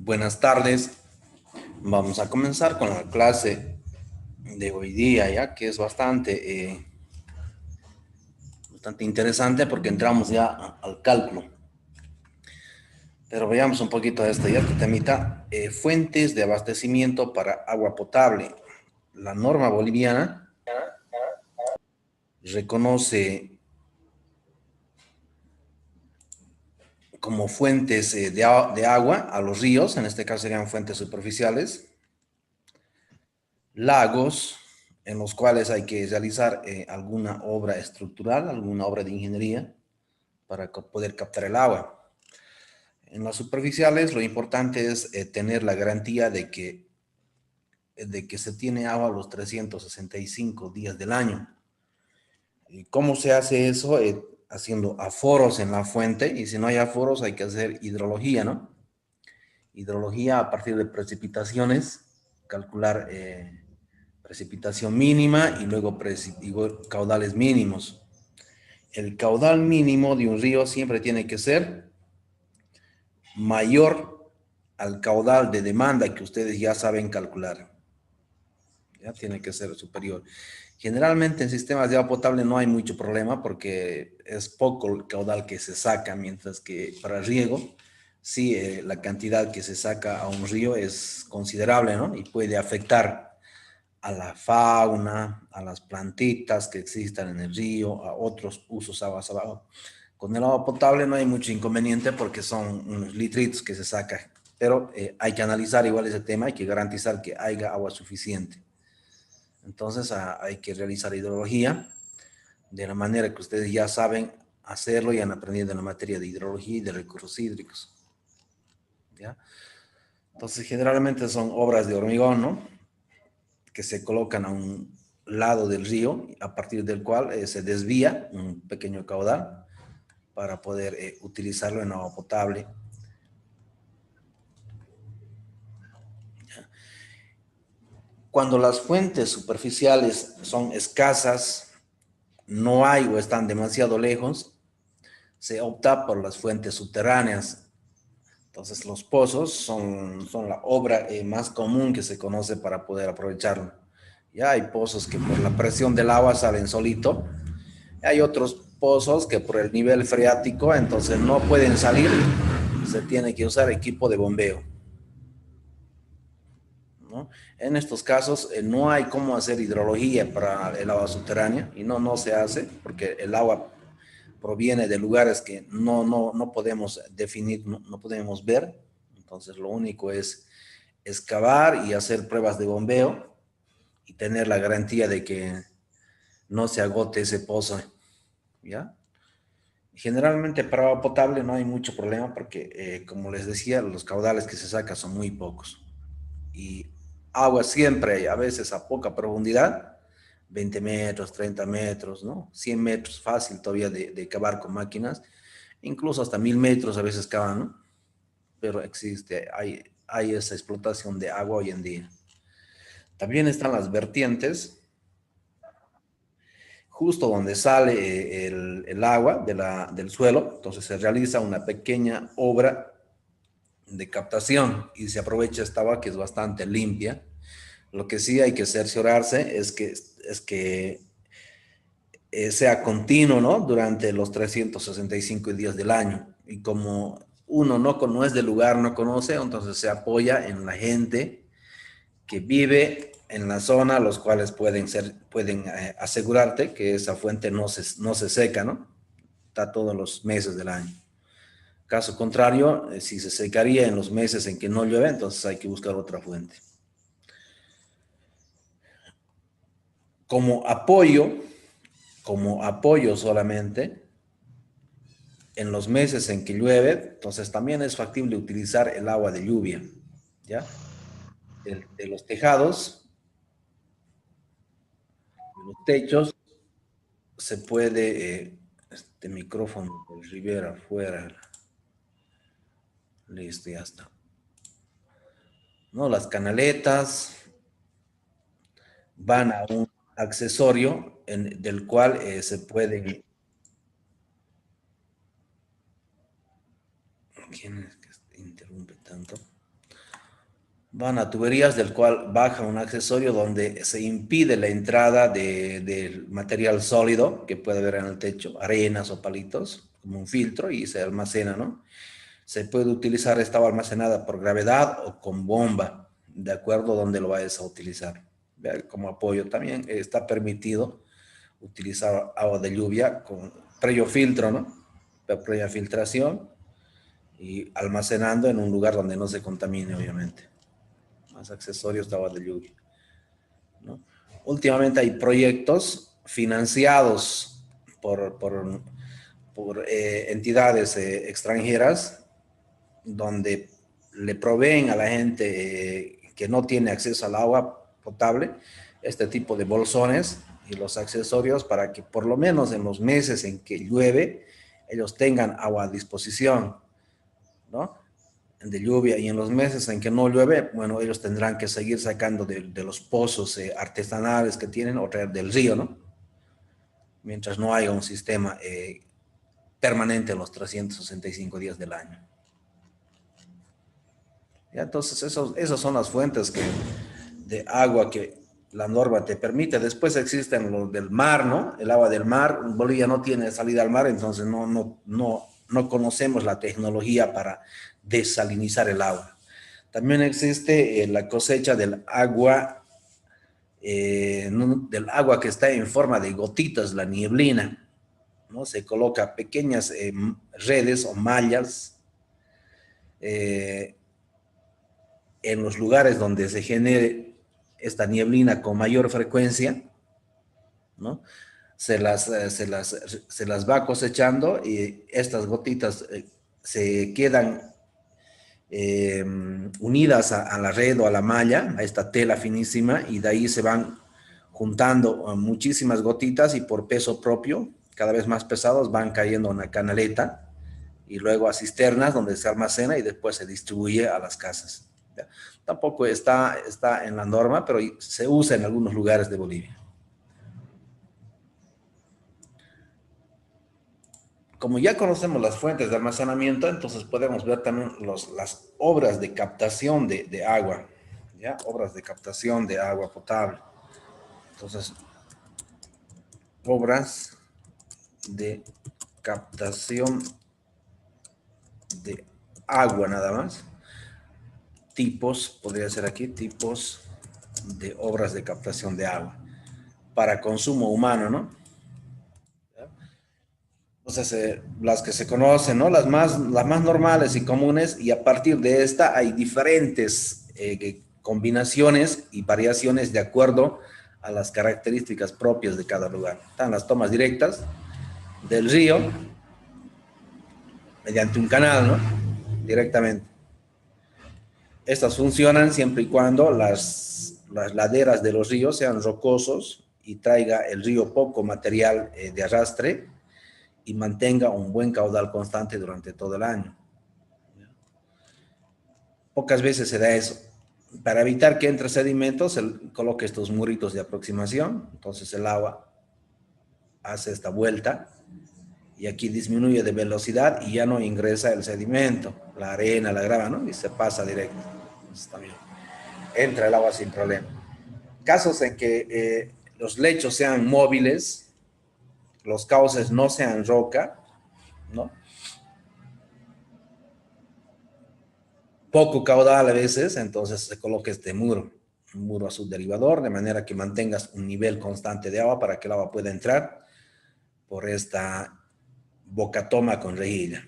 Buenas tardes. Vamos a comenzar con la clase de hoy día, ya que es bastante interesante porque entramos ya al cálculo. Pero veamos un poquito de este temita. Fuentes de abastecimiento para agua potable. La norma boliviana reconoce como fuentes de agua a los ríos, en este caso serían fuentes superficiales, lagos, en los cuales hay que realizar alguna obra estructural, alguna obra de ingeniería para poder captar el agua. En las superficiales lo importante es tener la garantía de que se tiene agua los 365 días del año. ¿Y cómo se hace eso? Haciendo aforos en la fuente, y si no hay aforos hay que hacer hidrología, ¿no? Hidrología a partir de precipitaciones, calcular precipitación mínima y luego caudales mínimos. El caudal mínimo de un río siempre tiene que ser mayor al caudal de demanda que ustedes ya saben calcular. Ya tiene que ser superior. Generalmente en sistemas de agua potable no hay mucho problema porque es poco el caudal que se saca, mientras que para riego, sí, la cantidad que se saca a un río es considerable, ¿no? Y puede afectar a la fauna, a las plantitas que existan en el río, a otros usos aguas abajo. Con el agua potable no hay mucho inconveniente porque son unos litritos que se sacan, pero hay que analizar igual ese tema, hay que garantizar que haya agua suficiente. Entonces hay que realizar hidrología de la manera que ustedes ya saben hacerlo y han aprendido en la materia de hidrología y de recursos hídricos. ¿Ya? Entonces generalmente son obras de hormigón, ¿no? Que se colocan a un lado del río, a partir del cual se desvía un pequeño caudal para poder utilizarlo en agua potable. Cuando las fuentes superficiales son escasas, no hay o están demasiado lejos, se opta por las fuentes subterráneas. Entonces los pozos son la obra más común que se conoce para poder aprovecharlo. Ya hay pozos que por la presión del agua salen solito. Hay otros pozos que por el nivel freático entonces no pueden salir. Se tiene que usar equipo de bombeo, ¿no? En estos casos no hay cómo hacer hidrología para el agua subterránea y no se hace porque el agua proviene de lugares que no podemos definir, no podemos ver. Entonces lo único es excavar y hacer pruebas de bombeo y tener la garantía de que no se agote ese pozo, ¿ya? Generalmente para agua potable no hay mucho problema porque, como les decía, los caudales que se sacan son muy pocos. Y agua siempre hay, a veces a poca profundidad, 20 metros, 30 metros, ¿no? 100 metros fácil todavía de cavar con máquinas, incluso hasta 1000 metros a veces cavan, ¿no? Pero existe, hay esa explotación de agua hoy en día. También están las vertientes, justo donde sale el agua del suelo, entonces se realiza una pequeña obra de captación y se aprovecha esta agua que es bastante limpia. Lo que sí hay que cerciorarse es que sea continuo, ¿no? Durante los 365 días del año. Y como uno no es del lugar, no conoce, entonces se apoya en la gente que vive en la zona, los cuales pueden asegurarte que esa fuente no se seca, ¿no? Está todos los meses del año. Caso contrario, si se secaría en los meses en que no llueve, entonces hay que buscar otra fuente. Como apoyo, solamente, en los meses en que llueve, entonces también es factible utilizar el agua de lluvia, ¿ya? De los tejados, de los techos, se puede, este micrófono de Rivera fuera, listo, ya está. ¿No? Las canaletas van a un accesorio del cual se pueden... ¿Quién es que interrumpe tanto? van a tuberías del cual baja un accesorio donde se impide la entrada del material sólido que puede haber en el techo, arenas o palitos, como un filtro y se almacena, ¿no? Se puede utilizar esta agua almacenada por gravedad o con bomba, de acuerdo a donde lo vayas a utilizar. Como apoyo también está permitido utilizar agua de lluvia con previo filtro, ¿no? Previa filtración y almacenando en un lugar donde no se contamine, obviamente. Más accesorios de agua de lluvia, ¿no? Últimamente hay proyectos financiados por entidades extranjeras donde le proveen a la gente que no tiene acceso al agua potable este tipo de bolsones y los accesorios para que por lo menos en los meses en que llueve ellos tengan agua a disposición, ¿no? De lluvia, y en los meses en que no llueve, bueno, ellos tendrán que seguir sacando de los pozos artesanales que tienen o traer del río, ¿no? Mientras no haya un sistema permanente en los 365 días del año. ¿Ya? Entonces, esas son las fuentes de agua que la norma te permite. Después existen los del mar, ¿no? El agua del mar. Bolivia no tiene salida al mar, entonces no conocemos la tecnología para desalinizar el agua. También existe la cosecha del agua que está en forma de gotitas, la nieblina, ¿no? Se coloca pequeñas redes o mallas eh, en los lugares donde se genere esta nieblina con mayor frecuencia, ¿no? Se las va cosechando y estas gotitas se quedan unidas a la red o a la malla, a esta tela finísima, y de ahí se van juntando muchísimas gotitas y por peso propio, cada vez más pesados, van cayendo a una canaleta y luego a cisternas donde se almacena y después se distribuye a las casas. ¿Ya? Tampoco está en la norma, pero se usa en algunos lugares de Bolivia. Como ya conocemos las fuentes de almacenamiento, entonces podemos ver también las obras de captación de agua, ¿ya? Obras de captación de agua potable. Entonces, obras de captación de agua nada más. Tipos, podría ser aquí, tipos de obras de captación de agua para consumo humano, ¿no? Entonces, las que se conocen, ¿no? Las más normales y comunes, y a partir de esta hay diferentes combinaciones y variaciones de acuerdo a las características propias de cada lugar. Están las tomas directas del río, mediante un canal, ¿no? Directamente. Estas funcionan siempre y cuando las laderas de los ríos sean rocosos y traiga el río poco material de arrastre y mantenga un buen caudal constante durante todo el año. Pocas veces se da eso. Para evitar que entre sedimentos, se coloca estos muritos de aproximación, entonces el agua hace esta vuelta y aquí disminuye de velocidad y ya no ingresa el sedimento, la arena, la grava, ¿no? Y se pasa directo. Entonces también entra el agua sin problema. Casos en que los lechos sean móviles, los cauces no sean roca, ¿no? Poco caudal a veces, entonces se coloca este muro, un muro a su derivador, de manera que mantengas un nivel constante de agua para que el agua pueda entrar por esta boca toma con rejilla.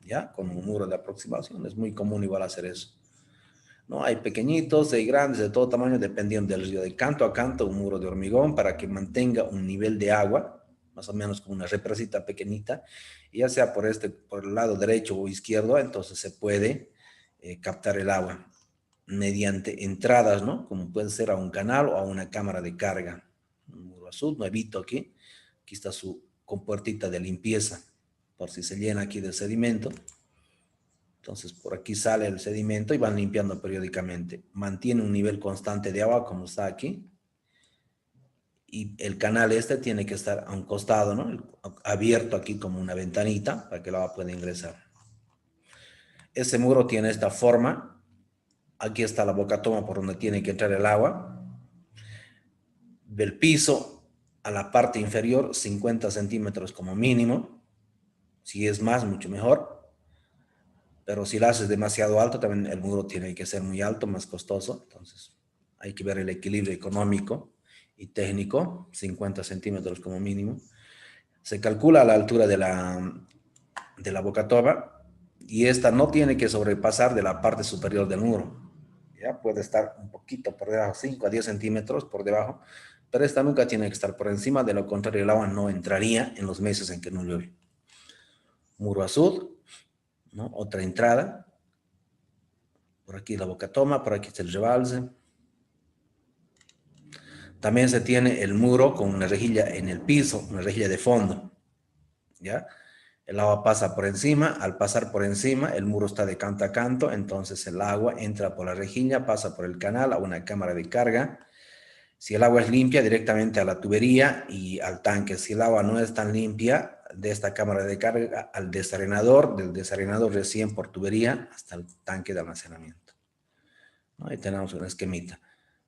¿Ya? Con un muro de aproximación, es muy común igual hacer eso. ¿No? Hay pequeñitos, hay grandes, de todo tamaño, dependiendo del río. De canto a canto, un muro de hormigón para que mantenga un nivel de agua, más o menos como una represita pequeñita, y ya sea por el lado derecho o izquierdo, entonces se puede captar el agua mediante entradas, ¿no? Como puede ser a un canal o a una cámara de carga. Un muro azul, nuevito aquí. Aquí está su compuertita de limpieza, por si se llena aquí de sedimento. Entonces, por aquí sale el sedimento y van limpiando periódicamente. Mantiene un nivel constante de agua, como está aquí. Y el canal tiene que estar a un costado, ¿no? Abierto aquí como una ventanita para que el agua pueda ingresar. Ese muro tiene esta forma Aquí está la boca toma por donde tiene que entrar el agua. Del piso a la parte inferior, 50 centímetros como mínimo. Si es más, mucho mejor. Pero si la haces demasiado alto, también el muro tiene que ser muy alto, más costoso. Entonces, hay que ver el equilibrio económico y técnico, 50 centímetros como mínimo. Se calcula la altura de la boca toma y esta no tiene que sobrepasar de la parte superior del muro. Ya puede estar un poquito por debajo, 5 a 10 centímetros por debajo, pero esta nunca tiene que estar por encima, de lo contrario el agua no entraría en los meses en que no llueve. Muro azul, ¿no? Otra entrada. Por aquí la boca toma, por aquí está el rebalse. También se tiene el muro con una rejilla en el piso, una rejilla de fondo, ¿ya? El agua pasa por encima, al pasar por encima, el muro está de canto a canto, entonces el agua entra por la rejilla, pasa por el canal a una cámara de carga. Si el agua es limpia, directamente a la tubería y al tanque. Si el agua no es tan limpia, de esta cámara de carga al desarenador, del desarenador recién por tubería hasta el tanque de almacenamiento. Ahí tenemos un esquemita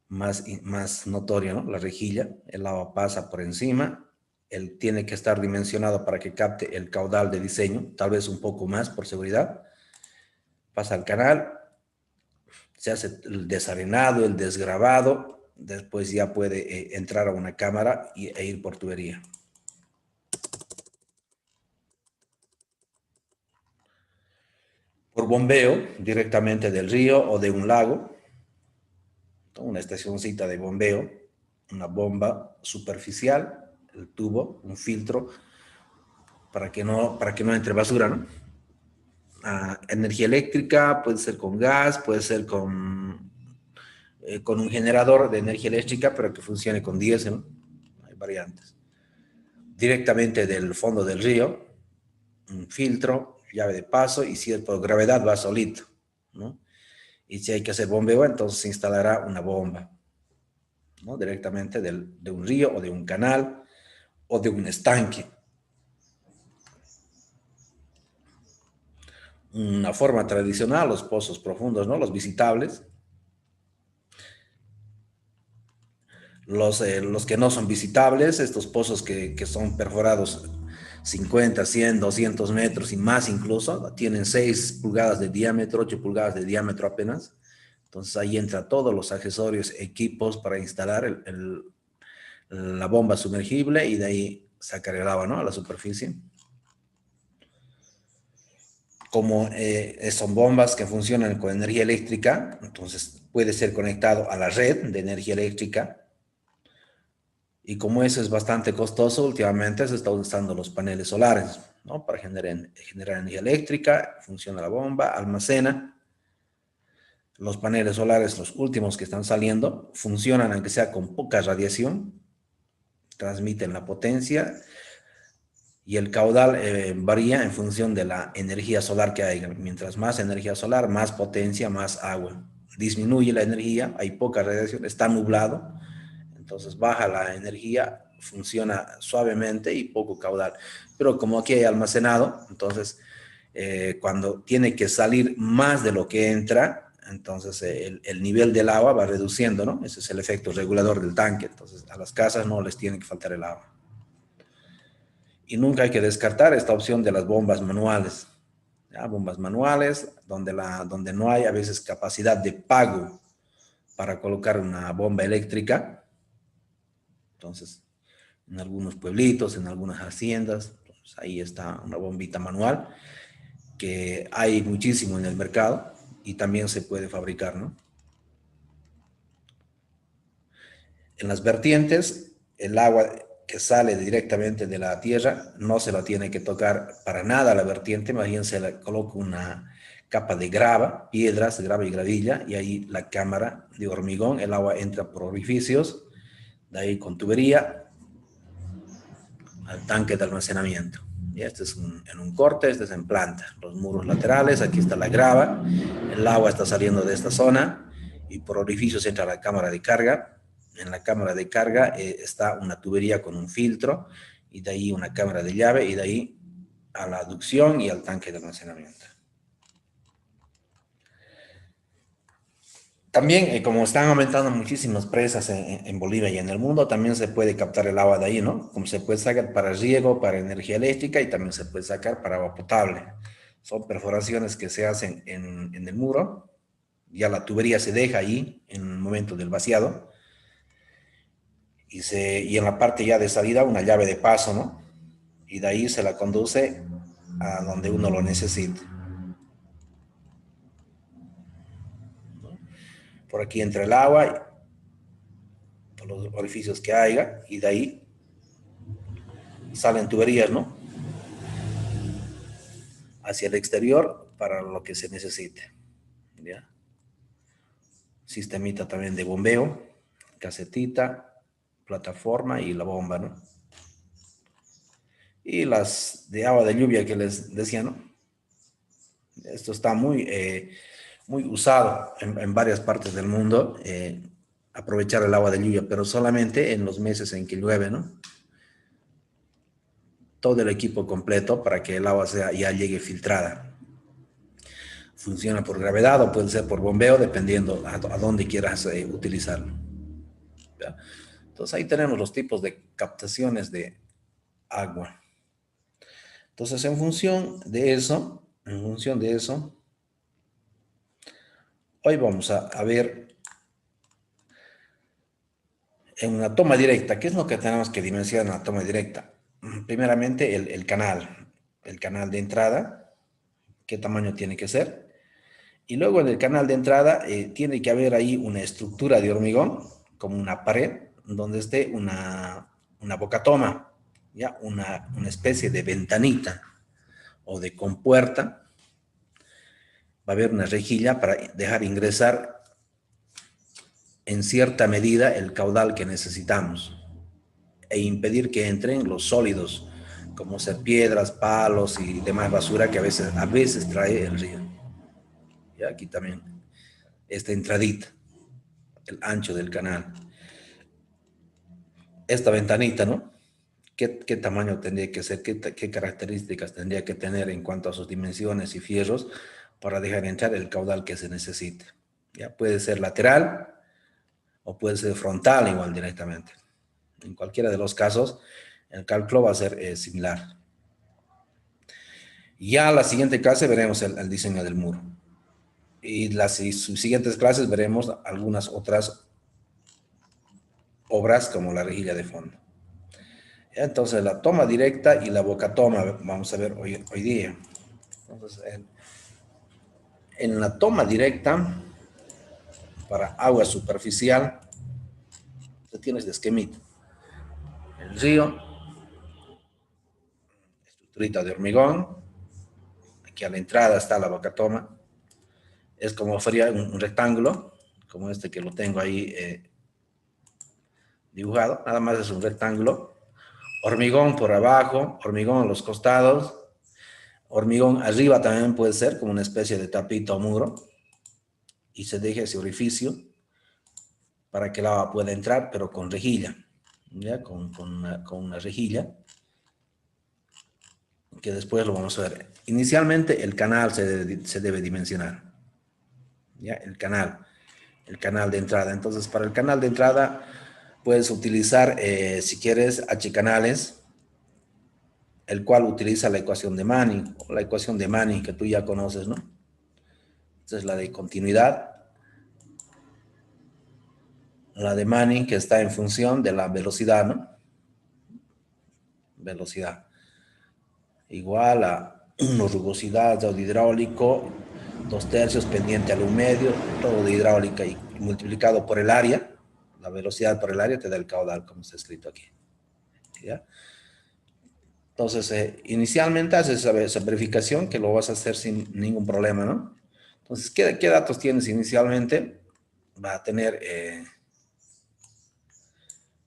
más notorio, ¿no? La rejilla, el agua pasa por encima, él tiene que estar dimensionado para que capte el caudal de diseño, tal vez un poco más por seguridad. Pasa al canal, se hace el desarenado, el desgravado, después ya puede entrar a una cámara e ir por tubería. Por bombeo, directamente del río o de un lago, una estacioncita de bombeo, una bomba superficial, el tubo, un filtro, para que no entre basura, ¿no? Energía eléctrica, puede ser con gas, puede ser con un generador de energía eléctrica, pero que funcione con diésel, ¿no? Hay variantes. Directamente del fondo del río, un filtro, llave de paso, y si es por gravedad va solito, ¿no? Y si hay que hacer bombeo, entonces se instalará una bomba, ¿no? Directamente de un río o de un canal o de un estanque. Una forma tradicional, los pozos profundos, ¿no? Los visitables. Los que no son visitables, estos pozos que son perforados 50, 100, 200 metros y más incluso, tienen 6 pulgadas de diámetro, 8 pulgadas de diámetro apenas. Entonces ahí entra todos los accesorios, equipos para instalar la bomba sumergible y de ahí sacar el agua, ¿no? A la superficie. Como son bombas que funcionan con energía eléctrica, entonces puede ser conectado a la red de energía eléctrica. Y como eso es bastante costoso, últimamente se está usando los paneles solares, ¿no? Para generar energía eléctrica, funciona la bomba, almacena. Los paneles solares, los últimos que están saliendo, funcionan aunque sea con poca radiación, transmiten la potencia y el caudal varía en función de la energía solar que haya. Mientras más energía solar, más potencia, más agua. Disminuye la energía, hay poca radiación, está nublado, entonces baja la energía, funciona suavemente y poco caudal. Pero como aquí hay almacenado, entonces cuando tiene que salir más de lo que entra, entonces el nivel del agua va reduciendo, ¿no? Ese es el efecto regulador del tanque. Entonces a las casas no les tiene que faltar el agua. Y nunca hay que descartar esta opción de las bombas manuales. ¿Ya? Bombas manuales, donde no hay a veces capacidad de pago para colocar una bomba eléctrica. Entonces, en algunos pueblitos, en algunas haciendas, pues ahí está una bombita manual, que hay muchísimo en el mercado y también se puede fabricar, ¿no? En las vertientes, el agua que sale directamente de la tierra no se la tiene que tocar para nada a la vertiente, más bien se le coloca una capa de grava, piedras, grava y gravilla, y ahí la cámara de hormigón, el agua entra por orificios, de ahí con tubería al tanque de almacenamiento. Y este es en un corte, este es en planta. Los muros laterales, aquí está la grava, el agua está saliendo de esta zona y por orificios entra a la cámara de carga. En la cámara de carga está una tubería con un filtro y de ahí una cámara de llave y de ahí a la aducción y al tanque de almacenamiento. También, como están aumentando muchísimas presas en Bolivia y en el mundo, también se puede captar el agua de ahí, ¿no? Como se puede sacar para riego, para energía eléctrica y también se puede sacar para agua potable. Son perforaciones que se hacen en el muro, ya la tubería se deja ahí en el momento del vaciado y en la parte ya de salida una llave de paso, ¿no? Y de ahí se la conduce a donde uno lo necesite. Por aquí entra el agua, por los orificios que haya, y de ahí salen tuberías, ¿no? Hacia el exterior para lo que se necesite. ¿Ya? Sistemita también de bombeo, casetita, plataforma y la bomba, ¿no? Y las de agua de lluvia que les decía, ¿no? Esto está muy usado en varias partes del mundo, aprovechar el agua de lluvia, pero solamente en los meses en que llueve, ¿no? Todo el equipo completo para que el agua ya llegue filtrada. Funciona por gravedad o puede ser por bombeo, dependiendo a dónde quieras utilizarlo. ¿Ya? Entonces ahí tenemos los tipos de captaciones de agua. Entonces en función de eso, hoy vamos a ver en una toma directa, ¿qué es lo que tenemos que dimensionar en la toma directa? Primeramente el canal de entrada, qué tamaño tiene que ser. Y luego en el canal de entrada tiene que haber ahí una estructura de hormigón, como una pared, donde esté una bocatoma, ¿ya? Una especie de ventanita o de compuerta. Va a haber una rejilla para dejar ingresar en cierta medida el caudal que necesitamos e impedir que entren los sólidos, como ser piedras, palos y demás basura que a veces trae el río. ¿Ya? Aquí también esta entradita, el ancho del canal. Esta ventanita, ¿no? ¿Qué tamaño tendría que ser? ¿Qué características tendría que tener en cuanto a sus dimensiones y fierros para dejar entrar el caudal que se necesite? Ya puede ser lateral o puede ser frontal igual directamente. En cualquiera de los casos, el cálculo va a ser similar. Ya en la siguiente clase veremos el diseño del muro. Y las siguientes clases veremos algunas otras obras como la rejilla de fondo. Entonces, la toma directa y la bocatoma, vamos a ver hoy día. Entonces, en la toma directa, para agua superficial, tienes de esquemita. El río, estructurita de hormigón, aquí a la entrada está la bocatoma, es como sería un rectángulo, como este que lo tengo ahí dibujado, nada más es un rectángulo, hormigón por abajo, hormigón a los costados, hormigón arriba también puede ser como una especie de tapita o muro, y se deja ese orificio para que el agua pueda entrar, pero con rejilla, ¿ya? Con una rejilla, que después lo vamos a ver. Inicialmente el canal se debe dimensionar, ¿ya? El canal de entrada. Entonces, para el canal de entrada puedes utilizar, si quieres, H canales, el cual utiliza la ecuación de Manning, o la ecuación de Manning que tú ya conoces, ¿no? Esta es la de continuidad. La de Manning que está en función de la velocidad, ¿no? Velocidad. Igual a 1 rugosidad de hidráulico, 2/3 pendiente al 1/2, todo de hidráulica y multiplicado por el área, la velocidad por el área te da el caudal, como está escrito aquí. ¿Ya? Entonces, inicialmente haces esa verificación que lo vas a hacer sin ningún problema, ¿no? Entonces, ¿qué datos tienes inicialmente? Va a tener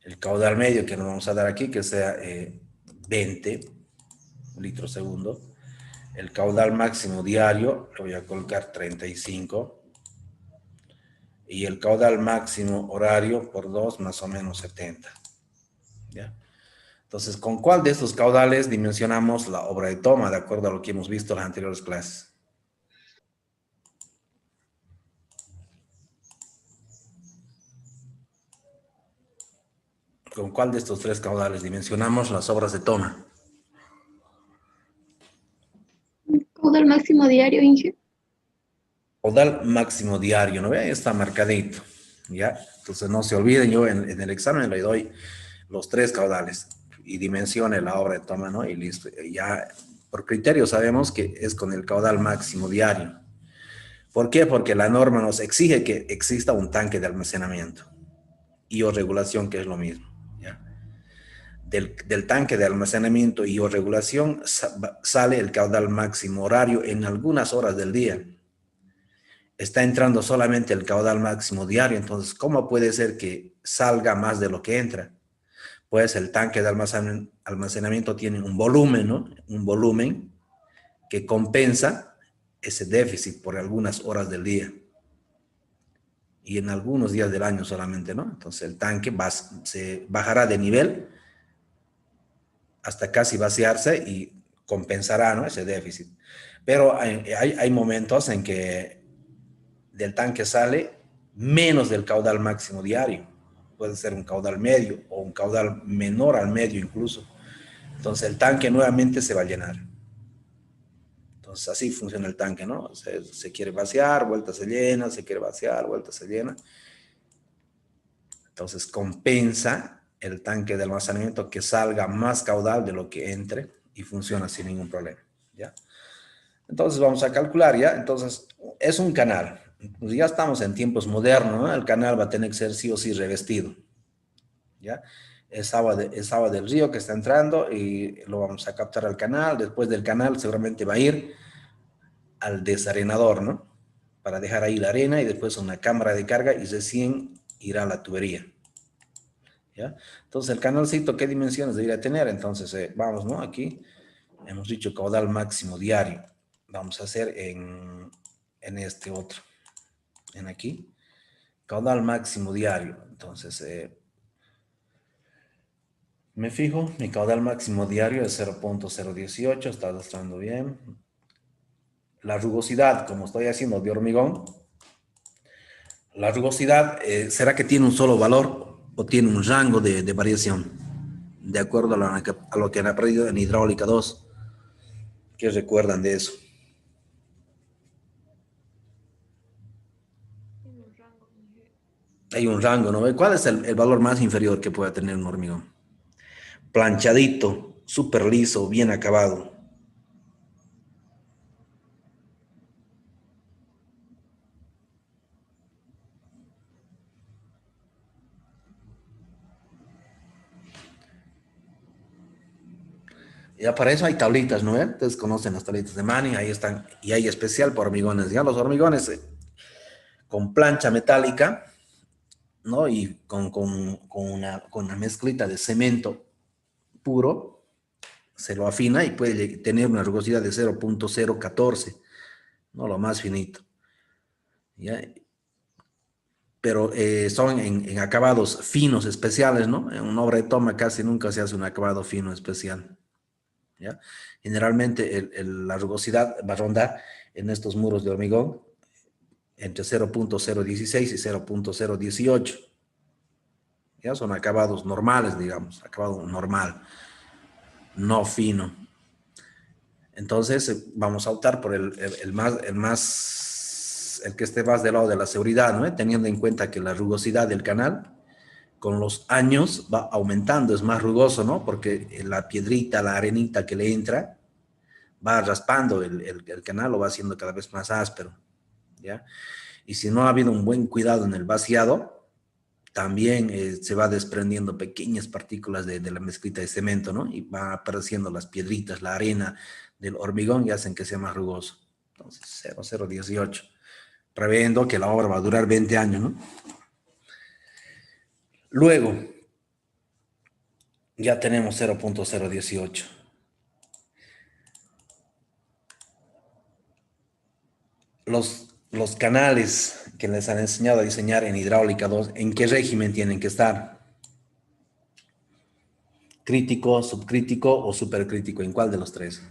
el caudal medio que nos vamos a dar aquí, que sea 20 litros segundo. El caudal máximo diario, lo voy a colocar 35. Y el caudal máximo horario por 2, más o menos 70. ¿Ya? Entonces, ¿con cuál de estos caudales dimensionamos la obra de toma, de acuerdo a lo que hemos visto en las anteriores clases? ¿Con cuál de estos tres caudales dimensionamos las obras de toma? Caudal máximo diario, Inge. Caudal máximo diario, ¿no ve? Ahí está marcadito, ¿ya? Entonces no se olviden, yo en el examen le doy los tres caudales y dimensione la obra de toma, ¿no? Y listo. Ya por criterio sabemos que es con el caudal máximo diario. ¿Por qué? Porque la norma nos exige que exista un tanque de almacenamiento y o regulación, que es lo mismo, ¿ya? Del tanque de almacenamiento y o regulación sale el caudal máximo horario en algunas horas del día. Está entrando solamente el caudal máximo diario, entonces, ¿cómo puede ser que salga más de lo que entra? Pues el tanque de almacenamiento tiene un volumen, ¿no? Un volumen que compensa ese déficit por algunas horas del día y en algunos días del año solamente, ¿no? Entonces el tanque se bajará de nivel hasta casi vaciarse y compensará, ¿no? Ese déficit. Pero hay momentos en que del tanque sale menos del caudal máximo diario. Puede ser un caudal medio o un caudal menor al medio incluso. Entonces el tanque nuevamente se va a llenar. Entonces así funciona el tanque, ¿no? Se quiere vaciar, vuelta se llena, se quiere vaciar, vuelta se llena. Entonces compensa el tanque de almacenamiento que salga más caudal de lo que entre y funciona sin ningún problema, ¿ya? Entonces vamos a calcular, ¿ya? Entonces es un canal. Pues ya estamos en tiempos modernos, ¿no? El canal va a tener que ser sí o sí revestido, ¿ya? Es agua del río que está entrando y lo vamos a captar al canal. Después del canal seguramente va a ir al desarenador, ¿no? Para dejar ahí la arena y después una cámara de carga y recién irá a la tubería, ¿ya? Entonces el canalcito, ¿qué dimensiones debería tener? Entonces, vamos, ¿no? Aquí hemos dicho caudal máximo diario. Vamos a hacer en este otro, en aquí, caudal máximo diario. Entonces, me fijo, mi caudal máximo diario es 0.018, está mostrando bien. La rugosidad, como estoy haciendo de hormigón, la rugosidad, ¿será que tiene un solo valor o tiene un rango de variación? De acuerdo a lo que han aprendido en hidráulica 2. ¿Qué recuerdan de eso? Tiene un rango, Inge. Hay un rango, ¿no? ¿Cuál es el valor más inferior que pueda tener un hormigón? Planchadito, súper liso, bien acabado. Ya para eso hay tablitas, ¿no? Ustedes conocen las tablitas de Manning, ahí están, y hay especial para hormigones. Ya los hormigones con plancha metálica, ¿no? Y con una mezclita de cemento puro, se lo afina y puede tener una rugosidad de 0.014, ¿no? Lo más finito, ¿ya? Pero son en acabados finos, especiales, ¿no? En una obra de toma casi nunca se hace un acabado fino especial, ¿ya? Generalmente la rugosidad va a rondar en estos muros de hormigón entre 0.016 y 0.018. Ya son acabados normales, digamos, acabado normal, no fino. Entonces vamos a optar por el que esté más del lado de la seguridad, ¿no? Teniendo en cuenta que la rugosidad del canal con los años va aumentando, es más rugoso, ¿no? Porque la piedrita, la arenita que le entra, va raspando el canal, lo va haciendo cada vez más áspero, ¿ya? Y si no ha habido un buen cuidado en el vaciado, también se va desprendiendo pequeñas partículas de la mezclita de cemento, ¿no? Y van apareciendo las piedritas, la arena del hormigón y hacen que sea más rugoso. Entonces, 0,018. Previendo que la obra va a durar 20 años, ¿no? Luego, ya tenemos 0.018. Los canales que les han enseñado a diseñar en hidráulica 2, ¿en qué régimen tienen que estar? ¿Crítico, subcrítico o supercrítico? ¿En cuál de los tres?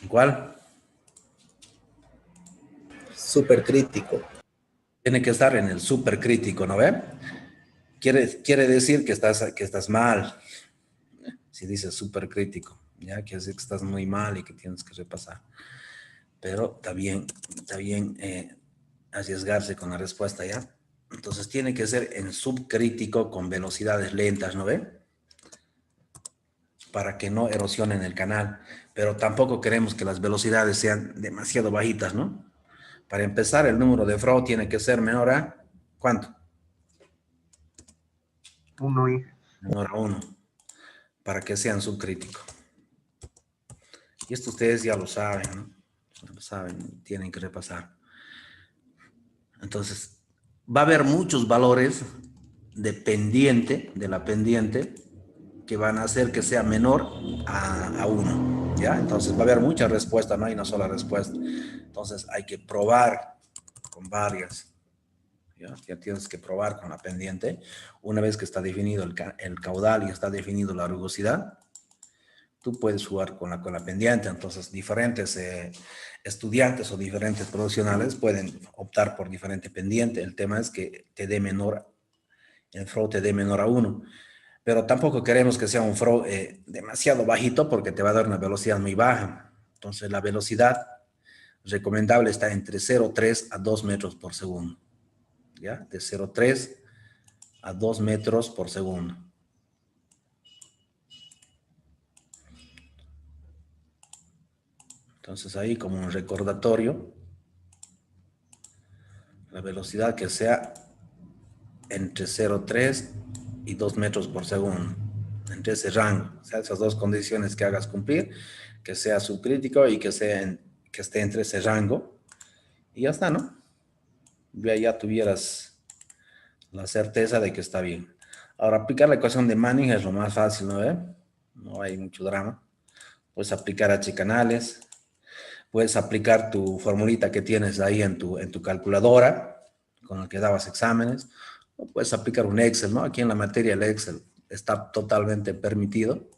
¿En cuál? supercrítico. Tiene que estar en el supercrítico, ¿no ve? Quiere decir que estás mal. Si dices supercrítico, ya quiere decir que estás muy mal y que tienes que repasar. Pero está bien arriesgarse con la respuesta, ¿ya? Entonces tiene que ser en subcrítico con velocidades lentas, ¿no ve? Para que no erosionen el canal. Pero tampoco queremos que las velocidades sean demasiado bajitas, ¿no? Para empezar, el número de Froh tiene que ser menor a... ¿Cuánto? 1, Inge. Menor a 1. Para que sean subcrítico. Y esto ustedes ya lo saben, ¿no? Ya lo saben, tienen que repasar. Entonces, va a haber muchos valores de la pendiente, que van a hacer que sea menor a 1, ¿ya? Entonces, va a haber muchas respuestas, no hay una sola respuesta. Entonces, hay que probar con varias. Ya tienes que probar con la pendiente. Una vez que está definido el caudal y está definido la rugosidad, tú puedes jugar con la pendiente. Entonces, diferentes estudiantes o diferentes profesionales pueden optar por diferente pendiente. El tema es que te dé menor, el Froh te dé menor a 1. Pero tampoco queremos que sea un Froh demasiado bajito porque te va a dar una velocidad muy baja. Entonces, la velocidad recomendable está entre 0,3 a 2 metros por segundo. ¿Ya? De 0,3 a 2 metros por segundo. Entonces ahí como un recordatorio, la velocidad que sea entre 0,3 y 2 metros por segundo, entre ese rango, o sea, esas dos condiciones que hagas cumplir, que sea subcrítico y que esté entre ese rango, y ya está, ¿no? Ya tuvieras la certeza de que está bien. Ahora, aplicar la ecuación de Manning es lo más fácil, ¿no ve? No hay mucho drama. Puedes aplicar H-canales, puedes aplicar tu formulita que tienes ahí en tu calculadora, con la que dabas exámenes, o puedes aplicar un Excel, ¿no? Aquí en la materia el Excel está totalmente permitido.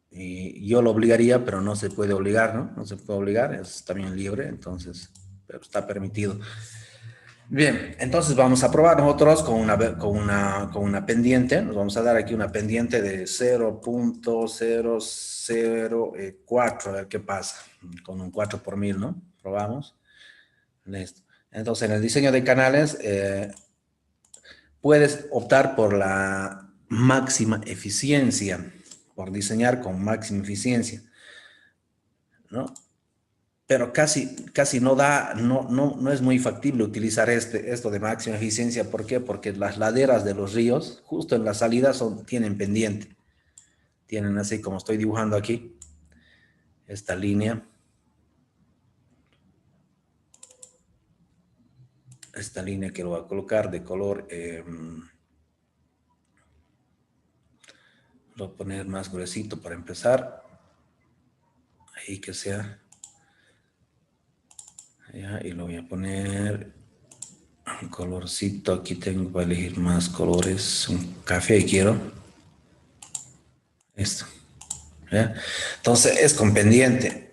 Y yo lo obligaría, pero no se puede obligar, ¿no? No se puede obligar, es también libre, entonces, pero está permitido. Bien, entonces vamos a probar nosotros con una pendiente. Nos vamos a dar aquí una pendiente de 0.004, a ver qué pasa. Con un 4 por 1000, ¿no? Probamos. Listo. Entonces, en el diseño de canales, puedes optar por la máxima eficiencia, por diseñar con máxima eficiencia, ¿no? Pero casi no es muy factible utilizar esto de máxima eficiencia. ¿Por qué? Porque las laderas de los ríos, justo en la salida, tienen pendiente. Tienen así como estoy dibujando aquí, esta línea. Esta línea que lo voy a colocar de color, lo voy a poner más gruesito para empezar. Ahí que sea. Ya, y lo voy a poner un colorcito. Aquí tengo para elegir más colores. Un café quiero. Esto. ¿Ya? Entonces es con pendiente.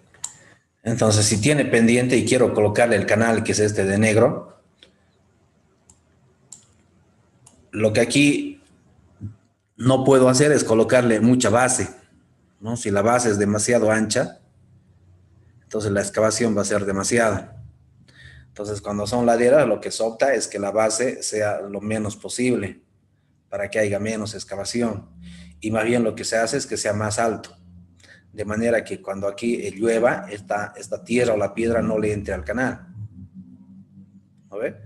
Entonces si tiene pendiente y quiero colocarle el canal que es este de negro, lo que aquí no puedo hacer es colocarle mucha base, ¿no? Si la base es demasiado ancha, entonces la excavación va a ser demasiada. Entonces, cuando son laderas, lo que se opta es que la base sea lo menos posible para que haya menos excavación. Y más bien lo que se hace es que sea más alto, de manera que cuando aquí llueva, esta tierra o la piedra no le entre al canal. ¿No ve?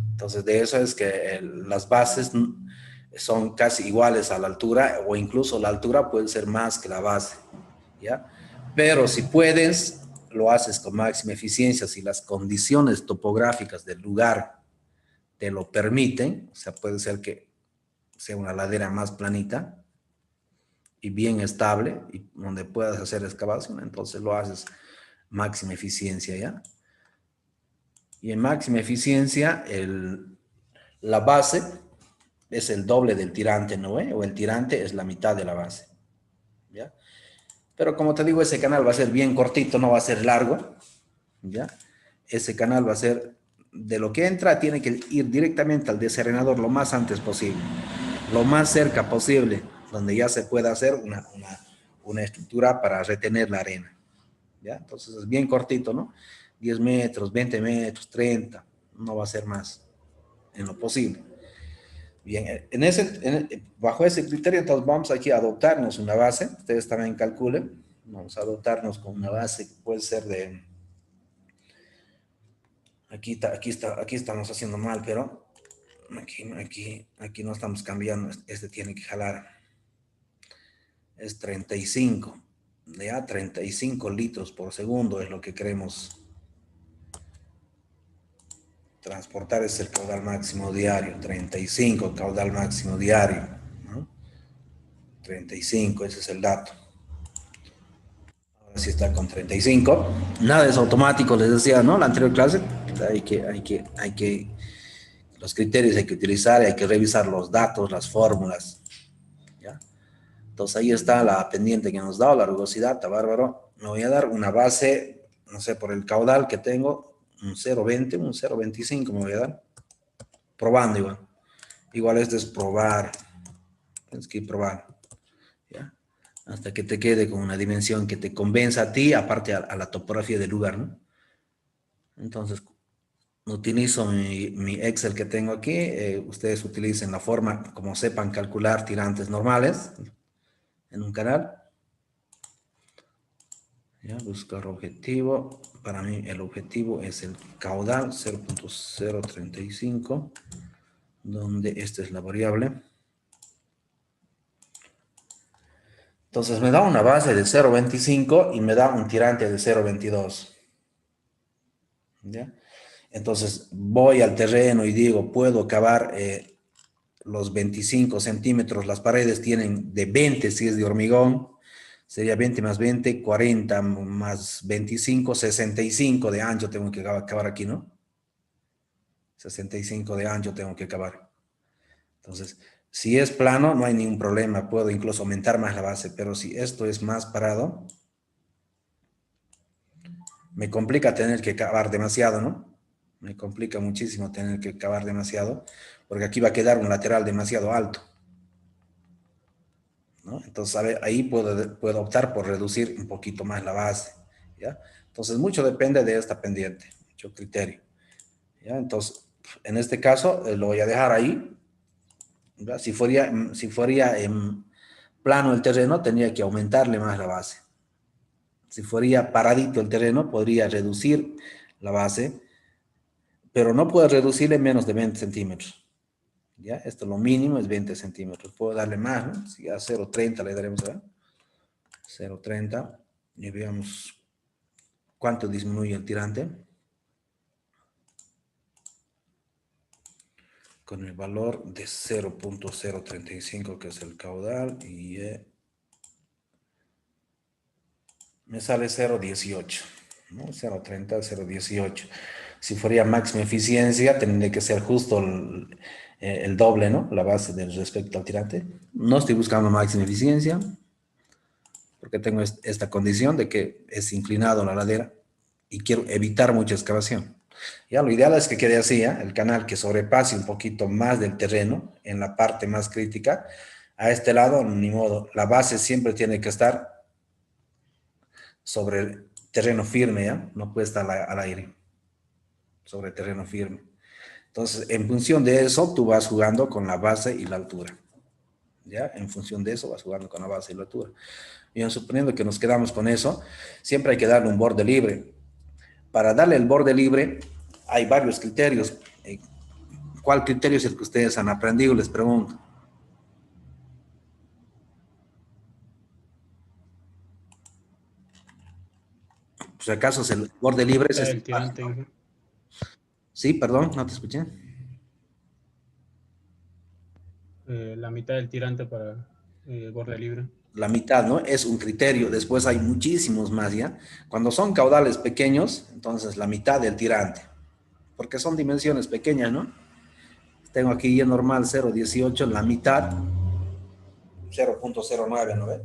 Entonces, de eso es que las bases son casi iguales a la altura, o incluso la altura puede ser más que la base, ¿ya? Pero si puedes, lo haces con máxima eficiencia, si las condiciones topográficas del lugar te lo permiten. O sea, puede ser que sea una ladera más planita y bien estable, y donde puedas hacer excavación, entonces lo haces máxima eficiencia, ¿ya? Y en máxima eficiencia, la base es el doble del tirante, ¿no ve? O el tirante es la mitad de la base, ¿ya? Pero como te digo, ese canal va a ser bien cortito, no va a ser largo, ¿ya? Ese canal va a ser, de lo que entra, tiene que ir directamente al desarenador lo más antes posible, lo más cerca posible, donde ya se pueda hacer una estructura para retener la arena, ¿ya? Entonces es bien cortito, ¿no? 10 metros, 20 metros, 30, no va a ser más, en lo posible. Bien, bajo ese criterio, entonces vamos aquí a adoptarnos una base, ustedes también calculen, vamos a adoptarnos con una base que puede ser de, aquí estamos haciendo mal, pero aquí no estamos cambiando, este tiene que jalar, es 35, ya 35 litros por segundo es lo que queremos transportar, es el caudal máximo diario, 35 caudal máximo diario, ¿no? 35, ese es el dato. Ahora sí está con 35. Nada es automático, les decía, ¿no? La anterior clase, los criterios hay que utilizar, hay que revisar los datos, las fórmulas, ¿ya? Entonces ahí está la pendiente que nos da, la rugosidad, está bárbaro. Me voy a dar una base, no sé, por el caudal que tengo, un 0,20, un 0,25 me voy a dar. Probando igual. Igual esto es probar. Tienes que ir probando, ¿ya? Hasta que te quede con una dimensión que te convenza a ti, aparte a la topografía del lugar, ¿no? Entonces, utilizo mi Excel que tengo aquí. Ustedes utilicen la forma, como sepan calcular tirantes normales en un canal. Ya, buscar objetivo. Para mí el objetivo es el caudal 0.035, donde esta es la variable. Entonces me da una base de 0.25 y me da un tirante de 0.22. ¿Ya? Entonces voy al terreno y digo, puedo cavar los 25 centímetros, las paredes tienen de 20 si es de hormigón, sería 20 más 20, 40 más 25, 65 de ancho tengo que cavar aquí, ¿no? 65 de ancho tengo que cavar. Entonces, si es plano, no hay ningún problema, puedo incluso aumentar más la base, pero si esto es más parado, me complica tener que cavar demasiado, ¿no? Me complica muchísimo tener que cavar demasiado, porque aquí va a quedar un lateral demasiado alto, ¿no? Entonces, a ver, ahí puedo optar por reducir un poquito más la base, ¿ya? Entonces, mucho depende de esta pendiente, mucho criterio, ¿ya? Entonces, en este caso, lo voy a dejar ahí, ¿ya? Si fuera en plano el terreno, tendría que aumentarle más la base. Si fuera paradito el terreno, podría reducir la base, pero no puedo reducirle menos de 20 centímetros. ¿Ya? Esto lo mínimo es 20 centímetros. Puedo darle más, ¿no? Si a 0,30 le daremos a 0,30 y veamos cuánto disminuye el tirante. Con el valor de 0.035, que es el caudal, y me sale 0.18, ¿no? 0.30, 0.18. Si fuera máxima eficiencia, tendría que ser justo el doble, ¿no? La base respecto al tirante. No estoy buscando máxima eficiencia, porque tengo esta condición de que es inclinado la ladera y quiero evitar mucha excavación. Ya, lo ideal es que quede así, ¿eh? El canal que sobrepase un poquito más del terreno en la parte más crítica. A este lado, ni modo, la base siempre tiene que estar sobre el terreno firme, ¿ya? No puede estar al aire, sobre terreno firme. Entonces, en función de eso, tú vas jugando con la base y la altura, ¿ya? En función de eso, vas jugando con la base y la altura. Bien, suponiendo que nos quedamos con eso, siempre hay que darle un borde libre. Para darle el borde libre, hay varios criterios. ¿Cuál criterio es el que ustedes han aprendido? Les pregunto. Pues acaso es el borde libre. Es El tirante, Inge. Sí, perdón, no te escuché. La mitad del tirante para borde libre. La mitad, ¿no? Es un criterio. Después hay muchísimos más, ¿ya? Cuando son caudales pequeños, entonces la mitad del tirante. Porque son dimensiones pequeñas, ¿no? Tengo aquí ya normal 0.18, la mitad, 0.09, ¿no ve?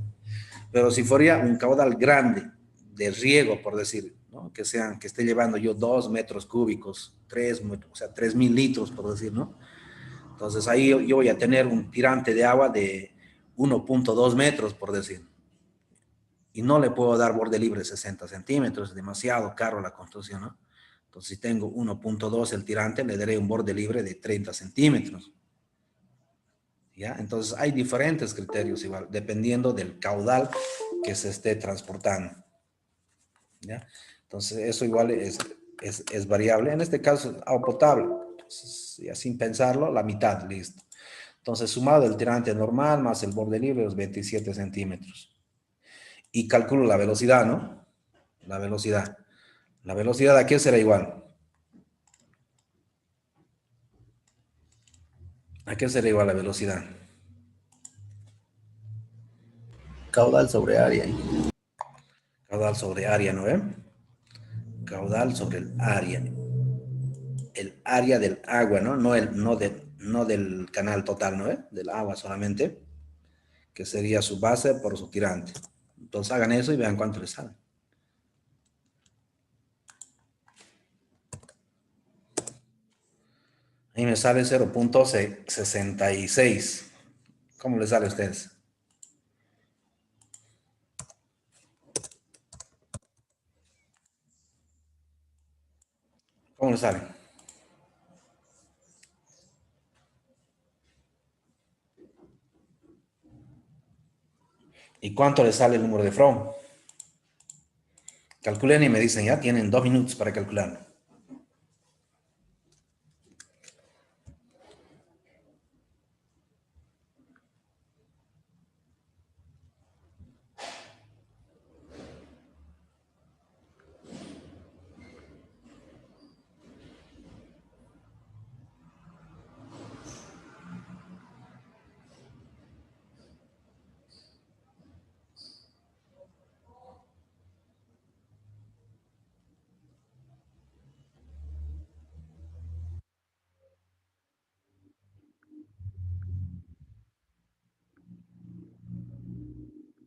Pero si fuera un caudal grande, de riego, por decir, ¿no? Que esté llevando yo 2 metros cúbicos, 3, o sea, 3.000 litros, por decir, ¿no? Entonces ahí yo voy a tener un tirante de agua de 1.2 metros, por decir. Y no le puedo dar borde libre 60 centímetros, es demasiado caro la construcción, ¿no? Entonces, si tengo 1.2 el tirante, le daré un borde libre de 30 centímetros. ¿Ya? Entonces, hay diferentes criterios igual, dependiendo del caudal que se esté transportando. ¿Ya? Entonces, eso igual es variable. En este caso, agua potable. Entonces, ya sin pensarlo, la mitad, listo. Entonces, sumado el tirante normal más el borde libre, los 27 centímetros. Y calculo la velocidad, ¿no? La velocidad. La velocidad aquí será igual. ¿A qué será igual la velocidad? Caudal sobre área. Caudal sobre área, ¿no ve? Caudal sobre el área. El área del agua, ¿no? No del canal total, ¿no ve? Del agua solamente, que sería su base por su tirante. Entonces hagan eso y vean cuánto les sale. Ahí me sale 0.66. ¿Cómo les sale a ustedes? ¿Cómo les sale? ¿Y cuánto les sale el número de From? Calculen y me dicen, ya tienen 2 minutos para calcularlo.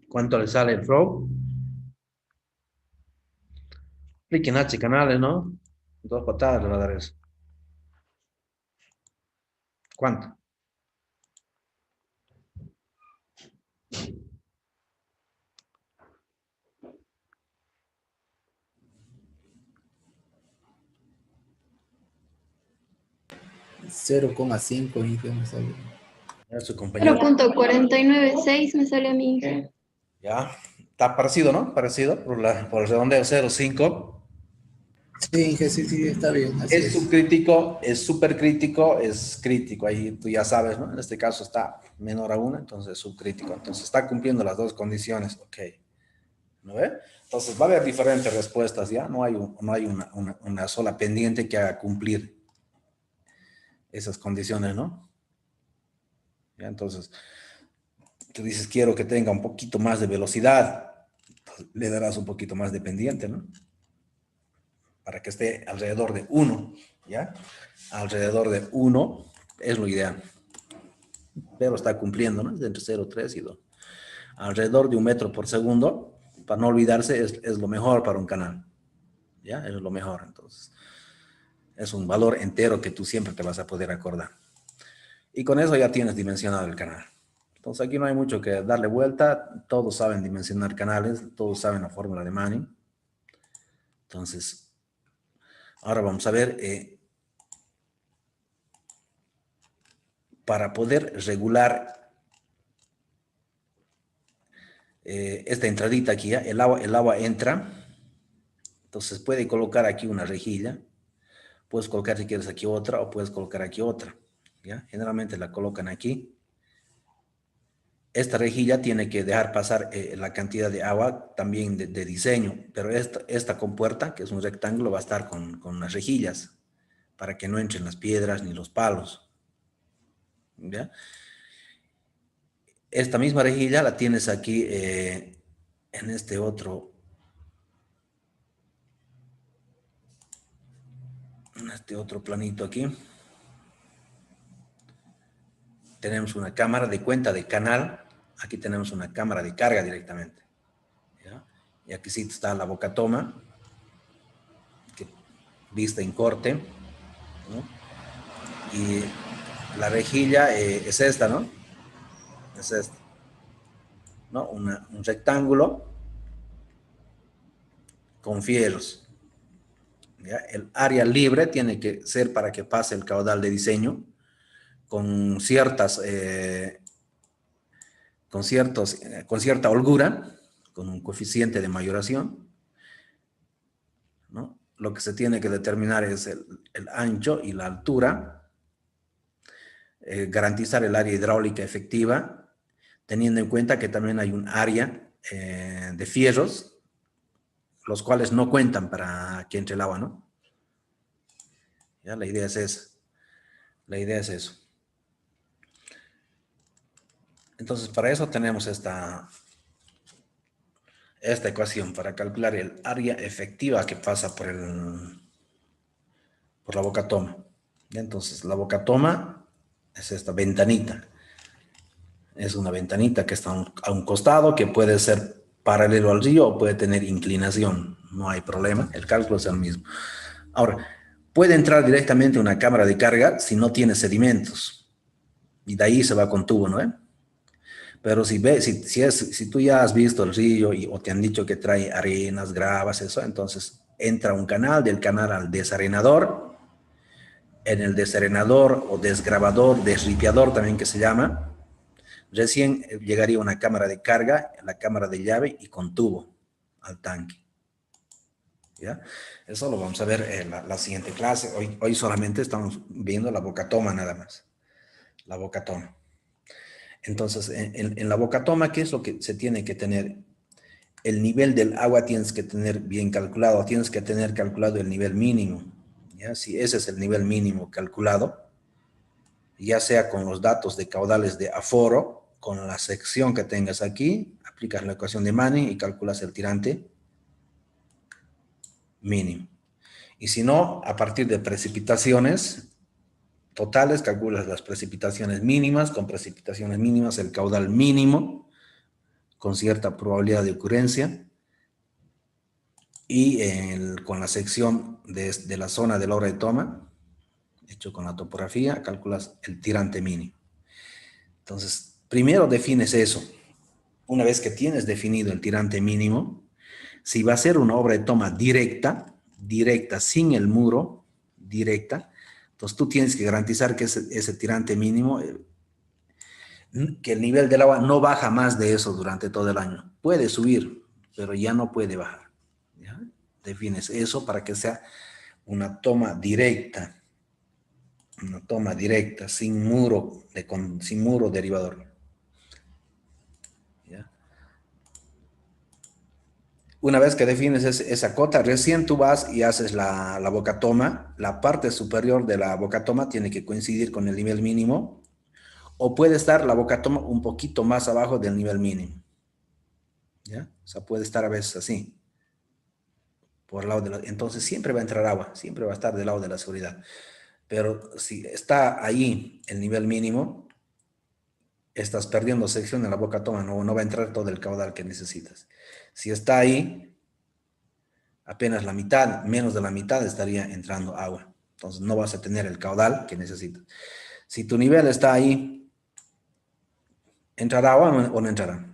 ¿Cuánto le sale el flow? Cliquen H canales, ¿no? 2 patadas le va a dar eso. ¿Cuánto? $0.5, Inge, me sale. Ya su compañero. 0.496 me sale a mí. Ya. Está parecido, ¿no? Parecido por el redondeo 0.5. Sí, Inge, sí, está bien. Así Es subcrítico, es supercrítico, es crítico. Ahí tú ya sabes, ¿no? En este caso está menor a 1, entonces es subcrítico. Entonces está cumpliendo las dos condiciones. Ok. ¿No ve? Entonces va a haber diferentes respuestas, ¿ya? No hay una sola pendiente que haga cumplir esas condiciones, ¿no? ¿Ya? Entonces, tú dices, quiero que tenga un poquito más de velocidad. Entonces, le darás un poquito más de pendiente, ¿no? Para que esté alrededor de 1, ¿ya? Alrededor de 1 es lo ideal. Pero está cumpliendo, ¿no? Es entre 0,3 y 2. Alrededor de 1 metro por segundo, para no olvidarse, es lo mejor para un canal. ¿Ya? Es lo mejor, entonces. Es un valor entero que tú siempre te vas a poder acordar. Y con eso ya tienes dimensionado el canal. Entonces aquí no hay mucho que darle vuelta. Todos saben dimensionar canales, todos saben la fórmula de Manning. Entonces, ahora vamos a ver, para poder regular esta entradita aquí, ¿ya? El agua entra. Entonces puede colocar aquí una rejilla. Puedes colocar si quieres aquí otra o puedes colocar aquí otra. ¿Ya? Generalmente la colocan aquí. Esta rejilla tiene que dejar pasar la cantidad de agua también de diseño, pero esta compuerta, que es un rectángulo, va a estar con unas rejillas para que no entren las piedras ni los palos. ¿Ya? Esta misma rejilla la tienes aquí en este otro planito aquí. Tenemos una cámara de cuenta de canal. Aquí tenemos una cámara de carga directamente. ¿Ya? Y aquí sí está la boca toma. vista en corte, ¿no? Y la rejilla es esta, ¿no? Es esta, ¿no? Un rectángulo con fierros. ¿Ya? El área libre tiene que ser para que pase el caudal de diseño con con cierta holgura, con un coeficiente de mayoración, ¿no? Lo que se tiene que determinar es el ancho y la altura, garantizar el área hidráulica efectiva, teniendo en cuenta que también hay un área de fierros, los cuales no cuentan para que entre el agua, ¿no? ¿Ya? La idea es esa. La idea es eso. Entonces, para eso tenemos esta ecuación, para calcular el área efectiva que pasa por la boca toma. Entonces, la boca toma es esta ventanita. Es una ventanita que está a un costado, que puede ser paralelo al río o puede tener inclinación. No hay problema, el cálculo es el mismo. Ahora, puede entrar directamente una cámara de carga si no tiene sedimentos. Y de ahí se va con tubo, ¿no? Pero si tú ya has visto el río o te han dicho que trae arenas, gravas, eso, entonces entra un canal, del canal al desarenador. En el desarenador o desgravador, desripiador también que se llama, recién llegaría una cámara de carga, la cámara de llave y con tubo al tanque. ¿Ya? Eso lo vamos a ver en la siguiente clase. Hoy solamente estamos viendo la boca toma nada más. La boca toma. Entonces, en la boca toma, ¿qué es lo que se tiene que tener? El nivel del agua tienes que tener bien calculado, tienes que tener calculado el nivel mínimo. ¿Ya? Si ese es el nivel mínimo calculado, ya sea con los datos de caudales de aforo, con la sección que tengas aquí, aplicas la ecuación de Manning y calculas el tirante mínimo. Y si no, a partir de precipitaciones totales, calculas las precipitaciones mínimas, con precipitaciones mínimas el caudal mínimo, con cierta probabilidad de ocurrencia, y con la sección de la zona de la obra de toma, hecho con la topografía, calculas el tirante mínimo. Entonces, primero defines eso. Una vez que tienes definido el tirante mínimo, si va a ser una obra de toma directa, sin el muro, directa, entonces tú tienes que garantizar que ese tirante mínimo, que el nivel del agua no baja más de eso durante todo el año. Puede subir, pero ya no puede bajar. ¿Ya? Defines eso para que sea una toma directa. Una toma directa, sin muro derivador. ¿Ya? Una vez que defines esa cota, recién tú vas y haces la boca toma. La parte superior de la boca toma tiene que coincidir con el nivel mínimo, o puede estar la boca toma un poquito más abajo del nivel mínimo. ¿Ya? O sea, puede estar a veces así. Por el lado entonces siempre va a entrar agua, siempre va a estar del lado de la seguridad. Pero si está ahí el nivel mínimo, estás perdiendo sección en la boca toma, no va a entrar todo el caudal que necesitas. Si está ahí, apenas la mitad, menos de la mitad estaría entrando agua. Entonces no vas a tener el caudal que necesitas. Si tu nivel está ahí, ¿entrará agua o no entrará?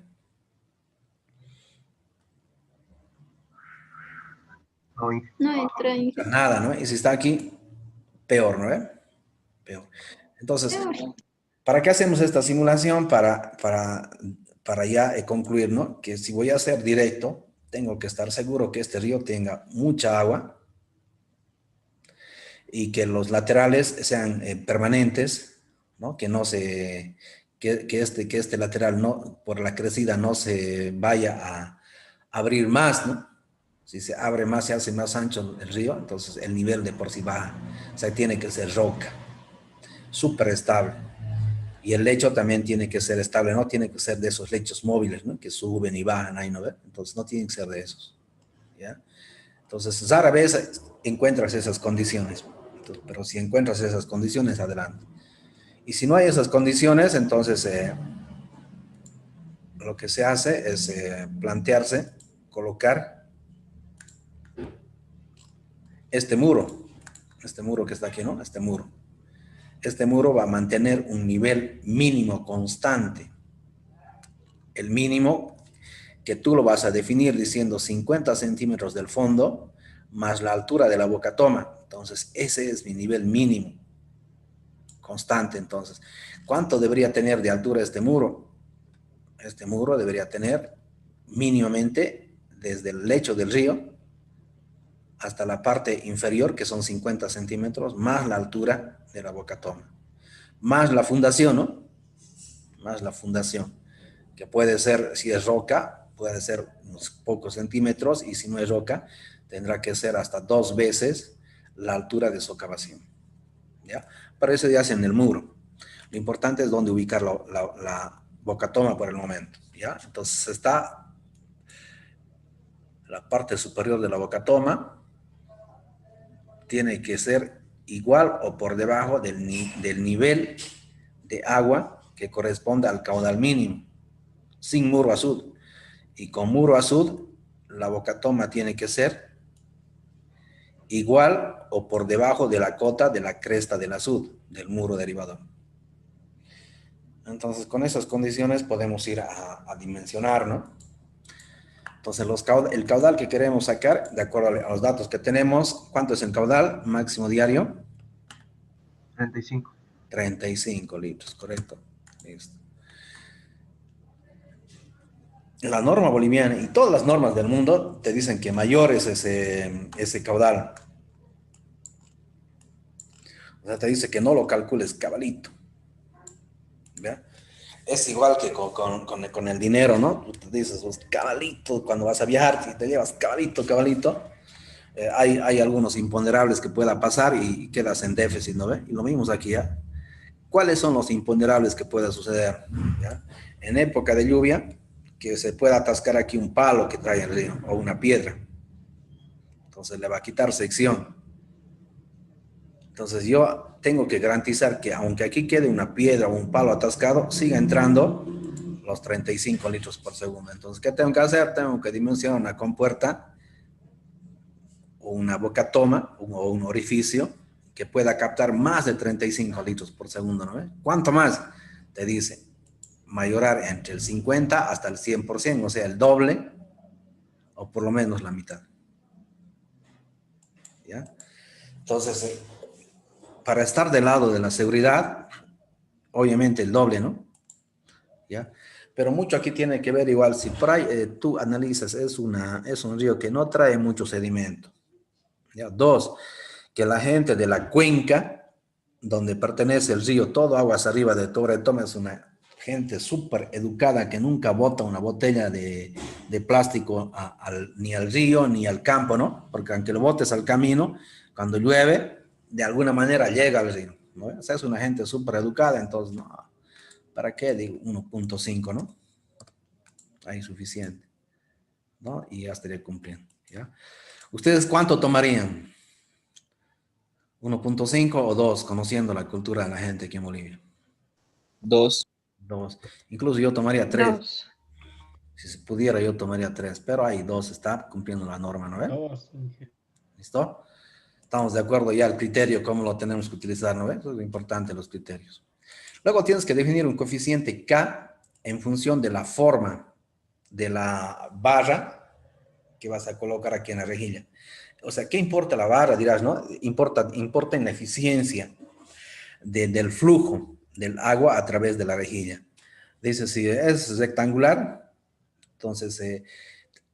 No entra, Inge. Nada, ¿no? Y si está aquí, peor, ¿no? Peor. Entonces, Peor. ¿para qué hacemos esta simulación? Para ya concluir, ¿no? Que si voy a hacer directo, tengo que estar seguro que este río tenga mucha agua y que los laterales sean permanentes, ¿no? Que no se, que este lateral no, por la crecida no se vaya a abrir más, ¿no? Si se abre más, se hace más ancho el río, entonces el nivel de por sí baja. O sea, tiene que ser roca, súper estable. Y el lecho también tiene que ser estable, no tiene que ser de esos lechos móviles, ¿no? Que suben y bajan ahí, ¿no? Entonces no tiene que ser de esos, ¿ya? Entonces, rara vez encuentras esas condiciones. Entonces, pero si encuentras esas condiciones, adelante. Y si no hay esas condiciones, entonces lo que se hace es plantearse, colocar este muro, Este muro que está aquí, ¿no? Este muro. Este muro va a mantener un nivel mínimo constante. El mínimo que tú lo vas a definir diciendo 50 centímetros del fondo más la altura de la boca toma. Entonces, ese es mi nivel mínimo constante. Entonces, ¿cuánto debería tener de altura este muro? Este muro debería tener mínimamente desde el lecho del río hasta la parte inferior, que son 50 centímetros, más la altura de la boca toma. Más la fundación, ¿no? Más la fundación, que puede ser, si es roca, puede ser unos pocos centímetros, y si no es roca, tendrá que ser hasta 2 veces la altura de socavación, ¿ya? Para eso ya hacen el muro. Lo importante es dónde ubicar la boca toma por el momento, ¿ya? Entonces está la parte superior de la boca toma, tiene que ser igual o por debajo del nivel de agua que corresponde al caudal mínimo, sin muro azul. Y con muro azul, la boca toma tiene que ser igual o por debajo de la cota de la cresta del azul, del muro derivador. Entonces, con esas condiciones podemos ir a dimensionar, ¿no? Entonces, el caudal que queremos sacar, de acuerdo a los datos que tenemos, ¿cuánto es el caudal máximo diario? 35. 35 litros, correcto. Listo. La norma boliviana y todas las normas del mundo te dicen que mayor es ese caudal. O sea, te dice que no lo calcules cabalito. ¿Ve? Es igual que con el dinero, ¿no? Tú te dices, pues, cabalito, cuando vas a viajar, si te llevas cabalito, hay algunos imponderables que pueda pasar y quedas en déficit, ¿no ve? Y lo mismo aquí, ¿ya? ¿Cuáles son los imponderables que pueda suceder? ¿Ya? En época de lluvia, que se pueda atascar aquí un palo que trae el río o una piedra. Entonces le va a quitar sección. Entonces yo tengo que garantizar que aunque aquí quede una piedra o un palo atascado, siga entrando los 35 litros por segundo. Entonces, ¿qué tengo que hacer? Tengo que dimensionar una compuerta o una boca toma o un orificio que pueda captar más de 35 litros por segundo, ¿no? ¿Cuánto más? Te dice, mayorar entre el 50 hasta el 100%, o sea, el doble o por lo menos la mitad. ¿Ya? Entonces, para estar del lado de la seguridad, obviamente el doble, ¿no? ¿Ya? Pero mucho aquí tiene que ver igual, si por ahí tú analizas, es un río que no trae mucho sedimento. ¿Ya? 2, que la gente de la cuenca, donde pertenece el río, todo aguas arriba de Tobre Toma, es una gente súper educada que nunca bota una botella de plástico ni al río ni al campo, ¿no? Porque aunque lo botes al camino, cuando llueve, de alguna manera llega al río, ¿no? O sea, es una gente súper educada, entonces, no, ¿para qué? Digo, 1.5, ¿no? Ahí suficiente, ¿no? Y ya estaría cumpliendo, ¿ya? ¿Ustedes cuánto tomarían? ¿1.5 o 2, conociendo la cultura de la gente aquí en Bolivia? 2. 2. Incluso yo tomaría 3. 2. Si se pudiera, yo tomaría 3. Pero ahí 2 está cumpliendo la norma, ¿no ve? 2. ¿Listo? Estamos de acuerdo ya al criterio, cómo lo tenemos que utilizar, ¿no ve? Eso es lo importante, los criterios. Luego tienes que definir un coeficiente K en función de la forma de la barra que vas a colocar aquí en la rejilla. O sea, ¿qué importa la barra? Dirás, ¿no? Importa en la eficiencia del flujo del agua a través de la rejilla. Dice, si es rectangular, entonces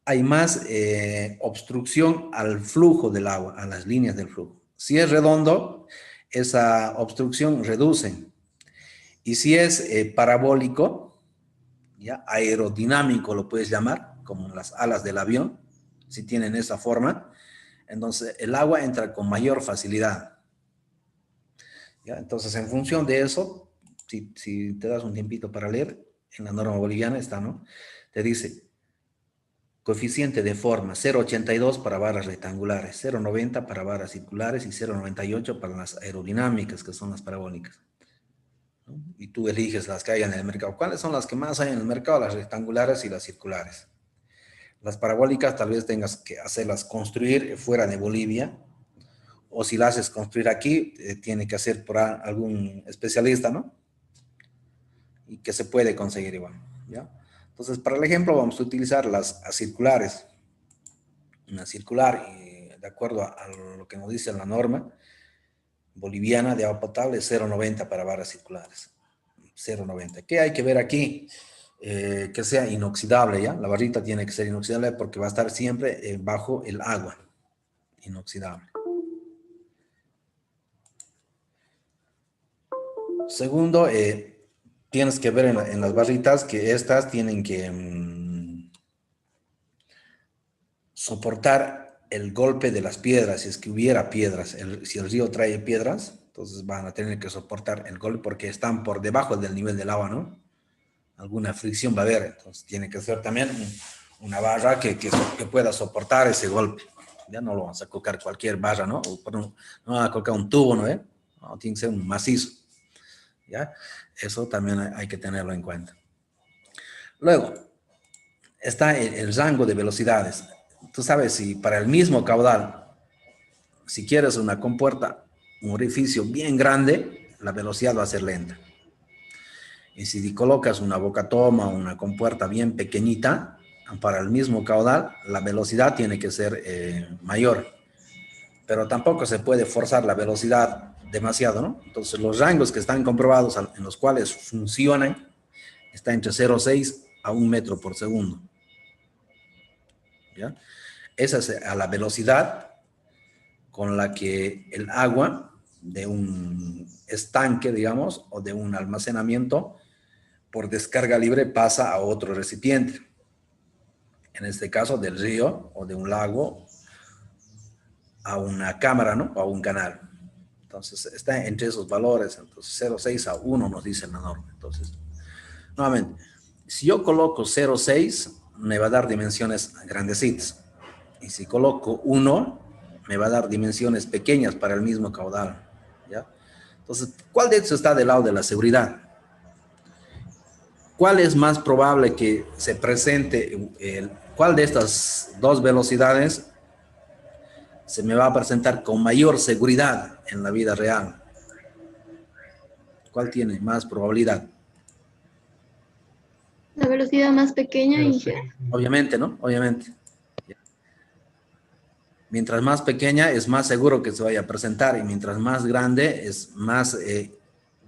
hay más obstrucción al flujo del agua, a las líneas del flujo. Si es redondo, esa obstrucción reduce. Y si es parabólico, ¿ya? Aerodinámico lo puedes llamar, como las alas del avión, si tienen esa forma, entonces el agua entra con mayor facilidad. ¿Ya? Entonces, en función de eso, si te das un tiempito para leer, en la norma boliviana está, ¿no? Te dice, coeficiente de forma 0.82 para barras rectangulares, 0.90 para barras circulares y 0.98 para las aerodinámicas, que son las parabólicas, ¿no? Y tú eliges las que hay en el mercado. ¿Cuáles son las que más hay en el mercado? Las rectangulares y las circulares. Las parabólicas tal vez tengas que hacerlas construir fuera de Bolivia, o si la haces construir aquí, tiene que hacer por algún especialista, ¿no? Y que se puede conseguir igual, ¿ya? Entonces, para el ejemplo, vamos a utilizar las circulares. Una circular, de acuerdo a lo que nos dice la norma boliviana de agua potable, es 0,90 para barras circulares. 0,90. ¿Qué hay que ver aquí? Que sea inoxidable, ¿ya? La barrita tiene que ser inoxidable porque va a estar siempre bajo el agua. Inoxidable. Segundo, tienes que ver en las barritas que estas tienen que soportar el golpe de las piedras, si es que hubiera piedras. Si el río trae piedras, entonces van a tener que soportar el golpe porque están por debajo del nivel del agua, ¿no? Alguna fricción va a haber, entonces tiene que ser también una barra que pueda soportar ese golpe. Ya no lo vamos a colocar cualquier barra, ¿no? No vamos a colocar un tubo, ¿no? No, tiene que ser un macizo. ¿Ya? Eso también hay que tenerlo en cuenta. Luego, está el rango de velocidades. Tú sabes, si para el mismo caudal, si quieres una compuerta, un orificio bien grande, la velocidad va a ser lenta. Y si colocas una bocatoma o una compuerta bien pequeñita, para el mismo caudal, la velocidad tiene que ser mayor. Pero tampoco se puede forzar la velocidad demasiado, ¿no? Entonces, los rangos que están comprobados en los cuales funcionan, está entre 0,6 a 1 metro por segundo. ¿Ya? Esa es a la velocidad con la que el agua de un estanque, digamos, o de un almacenamiento por descarga libre pasa a otro recipiente. En este caso, del río o de un lago a una cámara, ¿no? O a un canal. Entonces, está entre esos valores. Entonces, 0,6 a 1 nos dice la norma. Entonces, nuevamente, si yo coloco 0,6, me va a dar dimensiones grandecitas. Y si coloco 1, me va a dar dimensiones pequeñas para el mismo caudal. ¿Ya? Entonces, ¿cuál de estos está del lado de la seguridad? ¿Cuál es más probable que se presente? ¿Cuál de estas dos velocidades se me va a presentar con mayor seguridad en la vida real? ¿Cuál tiene más probabilidad? La velocidad más pequeña, Pero Inge. Obviamente, ¿no? Obviamente. Mientras más pequeña es más seguro que se vaya a presentar y mientras más grande es más,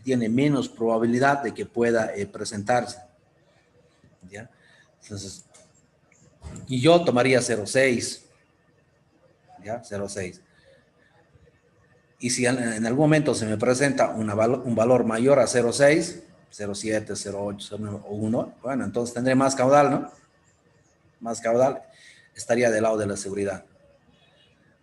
tiene menos probabilidad de que pueda presentarse. ¿Ya? Entonces, y yo tomaría 0,6. ¿Ya? 0,6. Y si en algún momento se me presenta un valor mayor a 0,6, 0,7, 0,8, 0,9 o 1, bueno, entonces tendré más caudal, ¿no? Más caudal, estaría del lado de la seguridad.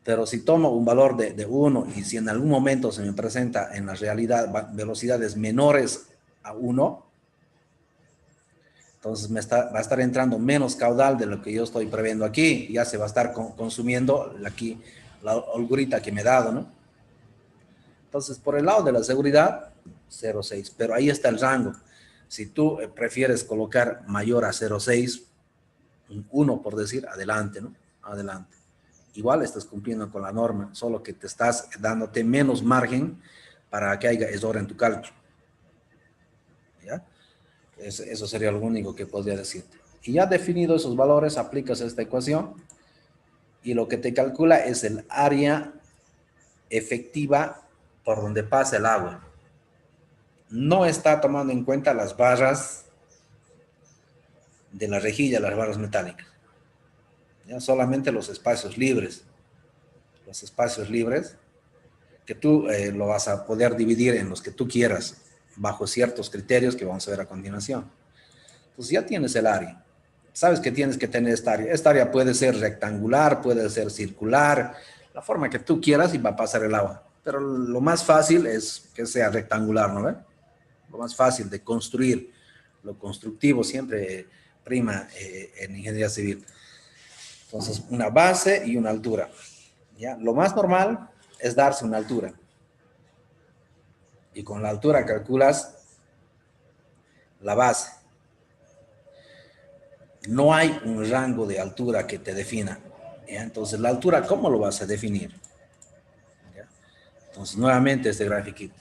Pero si tomo un valor de 1 y si en algún momento se me presenta en la realidad velocidades menores a 1, entonces va a estar entrando menos caudal de lo que yo estoy previendo aquí. Ya se va a estar consumiendo aquí la holgurita que me he dado, ¿no? Entonces, por el lado de la seguridad, 0,6. Pero ahí está el rango. Si tú prefieres colocar mayor a 0,6, 1 por decir, adelante, ¿no? Adelante. Igual estás cumpliendo con la norma, solo que te estás dándote menos margen para que haya error en tu cálculo. ¿Ya? Eso sería lo único que podría decirte. Y ya definido esos valores, aplicas esta ecuación y lo que te calcula es el área efectiva por donde pasa el agua. No está tomando en cuenta las barras de la rejilla, las barras metálicas. ¿Ya? Solamente los espacios libres. Los espacios libres que tú lo vas a poder dividir en los que tú quieras, bajo ciertos criterios que vamos a ver a continuación. Entonces ya tienes el área. Sabes que tienes que tener esta área. Esta área puede ser rectangular, puede ser circular, la forma que tú quieras y va a pasar el agua. Pero lo más fácil es que sea rectangular, ¿no ve? Lo más fácil de construir. Lo constructivo siempre prima en ingeniería civil. Entonces, una base y una altura. ¿Ya? Lo más normal es darse una altura. Y con la altura calculas la base. No hay un rango de altura que te defina. ¿Ya? Entonces, la altura, ¿cómo lo vas a definir? ¿Ya? Entonces, nuevamente este grafiquito.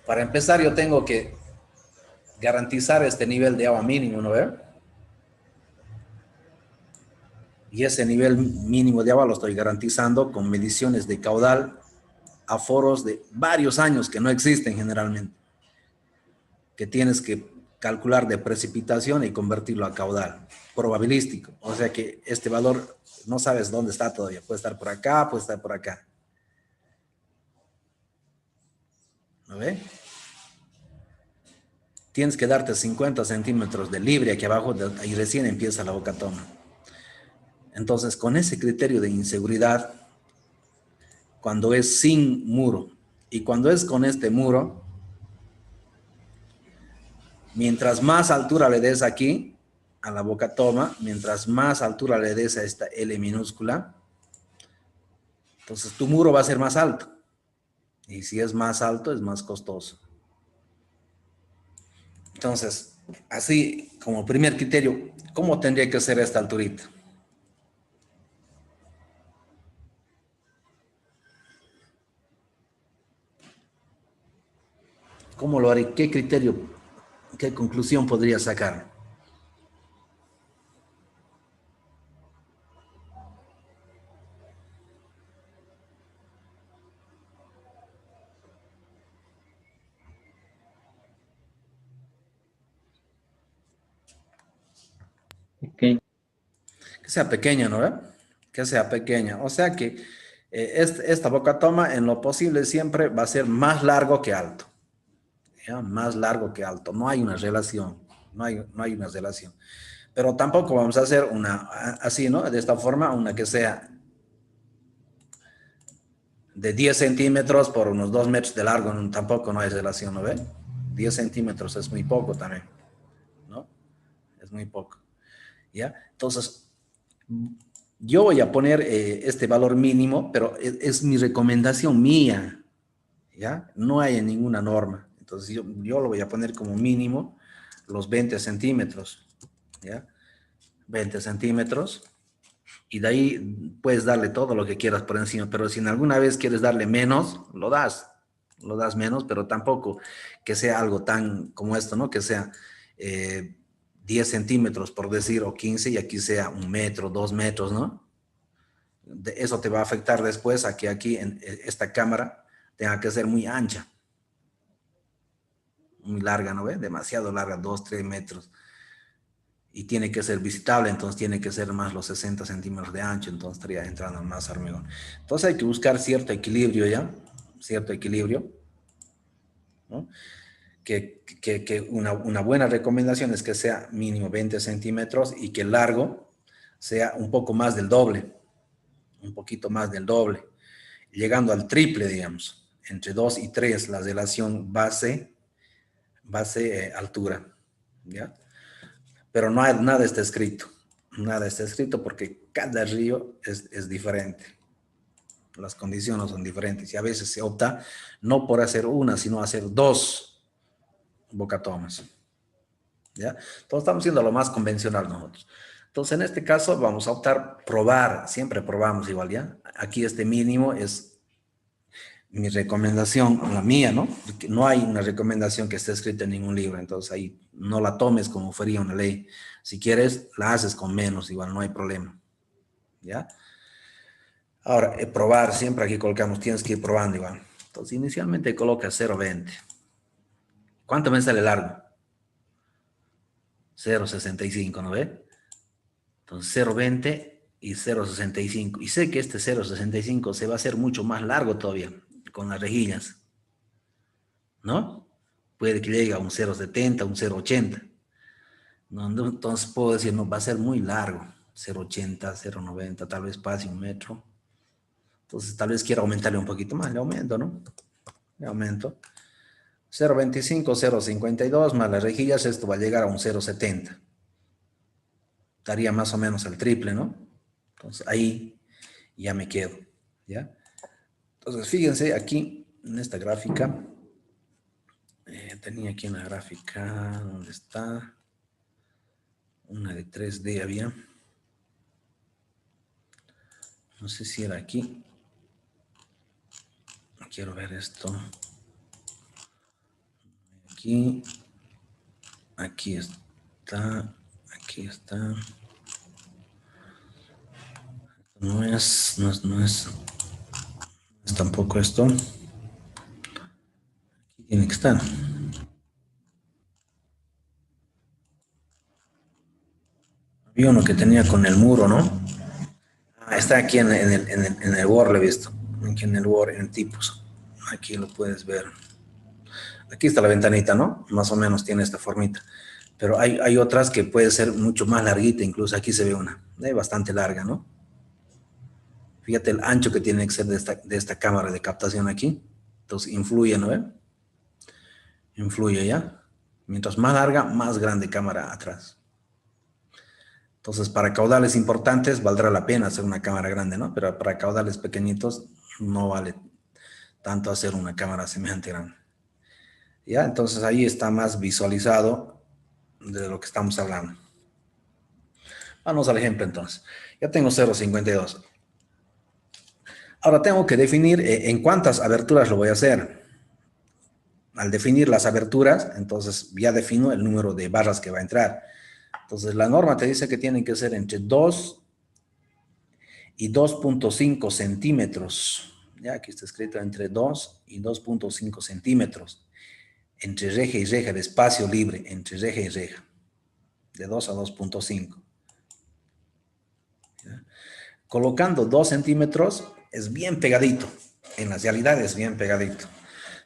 Para empezar, yo tengo que garantizar este nivel de agua mínimo, ¿no ve? Y ese nivel mínimo de agua lo estoy garantizando con mediciones de caudal a foros de varios años que no existen generalmente, que tienes que calcular de precipitación y convertirlo a caudal probabilístico. O sea que este valor no sabes dónde está todavía. Puede estar por acá, puede estar por acá. ¿No ve? Tienes que darte 50 centímetros de libre aquí abajo y recién empieza la boca toma. Entonces, con ese criterio de inseguridad, cuando es sin muro y cuando es con este muro, mientras más altura le des aquí, a la boca toma, mientras más altura le des a esta L minúscula, entonces tu muro va a ser más alto. Y si es más alto, es más costoso. Entonces, así como primer criterio, ¿cómo tendría que ser esta alturita? ¿Cómo lo haré? ¿Qué criterio, qué conclusión podría sacar? Ok. Que sea pequeña, ¿no ve? Que sea pequeña. O sea que esta boca toma en lo posible siempre va a ser más largo que alto. ¿Ya? Más largo que alto. No hay una relación. No hay una relación. Pero tampoco vamos a hacer una así, ¿no? De esta forma, una que sea de 10 centímetros por unos 2 metros de largo. Tampoco no hay relación, ¿no ve? 10 centímetros es muy poco también, ¿no? Es muy poco. ¿Ya? Entonces, yo voy a poner este valor mínimo, pero es mi recomendación mía, ¿ya? No hay en ninguna norma. Entonces, yo lo voy a poner como mínimo los 20 centímetros, ¿ya? 20 centímetros. Y de ahí puedes darle todo lo que quieras por encima, pero si en alguna vez quieres darle menos, lo das menos, pero tampoco que sea algo tan como esto, ¿no? Que sea 10 centímetros, por decir, o 15, y aquí sea 1 metro, 2 metros, ¿no? Eso te va a afectar después a que aquí en esta cámara tenga que ser muy ancha, muy larga, ¿no ve? Demasiado larga, 2, 3 metros. Y tiene que ser visitable, entonces tiene que ser más los 60 centímetros de ancho, entonces estaría entrando más hormigón. Entonces hay que buscar cierto equilibrio ya, cierto equilibrio, ¿no? Que una buena recomendación es que sea mínimo 20 centímetros y que el largo sea un poco más del doble, un poquito más del doble, llegando al triple, digamos, entre 2 y 3, la relación base-altura, ¿ya? Pero nada está escrito. Nada está escrito porque cada río es diferente. Las condiciones son diferentes y a veces se opta no por hacer una, sino hacer 2 bocatomas. ¿Ya? Entonces estamos haciendo lo más convencional nosotros. Entonces en este caso vamos a optar probar, siempre probamos igual, ¿ya? Aquí este mínimo es mi recomendación, la mía, ¿no? Porque no hay una recomendación que esté escrita en ningún libro, entonces ahí no la tomes como fuera una ley. Si quieres, la haces con menos, igual no hay problema, ¿ya? Ahora, probar, siempre aquí colocamos, tienes que ir probando igual. Entonces, inicialmente colocas 0.20. ¿Cuánto me sale largo? 0.65, ¿no ve? Entonces, 0.20 y 0.65. Y sé que este 0.65 se va a hacer mucho más largo todavía con las rejillas, ¿no? Puede que llegue a un 0.70, un 0.80. ¿No? Entonces puedo decir, no, va a ser muy largo. 0.80, 0.90, tal vez pase 1 metro. Entonces tal vez quiera aumentarle un poquito más. Le aumento, ¿no? Le aumento. 0.25, 0.52 más las rejillas, esto va a llegar a un 0.70. Daría más o menos el triple, ¿no? Entonces ahí ya me quedo, ¿ya? Entonces fíjense aquí en esta gráfica. Tenía aquí una gráfica, ¿dónde está? Una de 3D había. No sé si era aquí. Quiero ver esto. Aquí. Aquí está. Aquí está. No es tampoco esto. Aquí tiene que estar. Había uno que tenía con el muro, ¿no? Ah, está aquí en el Word, lo he visto. Aquí en el Word, en tipos. Aquí lo puedes ver. Aquí está la ventanita, ¿no? Más o menos tiene esta formita. Pero hay otras que puede ser mucho más larguita, incluso aquí se ve una. Bastante larga, ¿no? Fíjate el ancho que tiene que ser de esta cámara de captación aquí. Entonces influye, ¿no ve? Influye, ¿ya? Mientras más larga, más grande cámara atrás. Entonces, para caudales importantes valdrá la pena hacer una cámara grande, ¿no? Pero para caudales pequeñitos no vale tanto hacer una cámara semejante grande. ¿Ya? Entonces, ahí está más visualizado de lo que estamos hablando. Vamos al ejemplo, entonces. Ya tengo 0,52. Ahora tengo que definir en cuántas aberturas lo voy a hacer. Al definir las aberturas, entonces ya defino el número de barras que va a entrar. Entonces la norma te dice que tienen que ser entre 2 y 2.5 centímetros. Ya aquí está escrito entre 2 y 2.5 centímetros. Entre reja y reja, de espacio libre, entre reja y reja. De 2 a 2.5. Colocando 2 centímetros es bien pegadito. En la realidad es bien pegadito.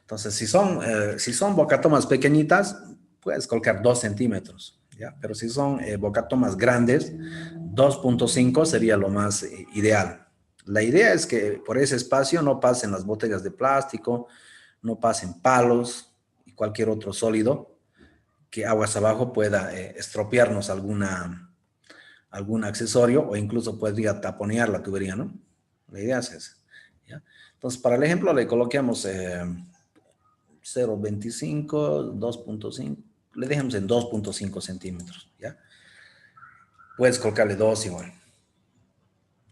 Entonces, si son bocatomas pequeñitas, puedes colocar 2 centímetros. ¿Ya? Pero si son bocatomas grandes, 2.5 sería lo más ideal. La idea es que por ese espacio no pasen las botellas de plástico, no pasen palos y cualquier otro sólido que aguas abajo pueda estropearnos algún accesorio o incluso podría taponear la tubería, ¿no? La idea es esa. ¿Ya? Entonces, para el ejemplo le coloquemos 0.25, 2.5, le dejemos en 2.5 centímetros, ¿ya? Puedes colocarle 2 igual.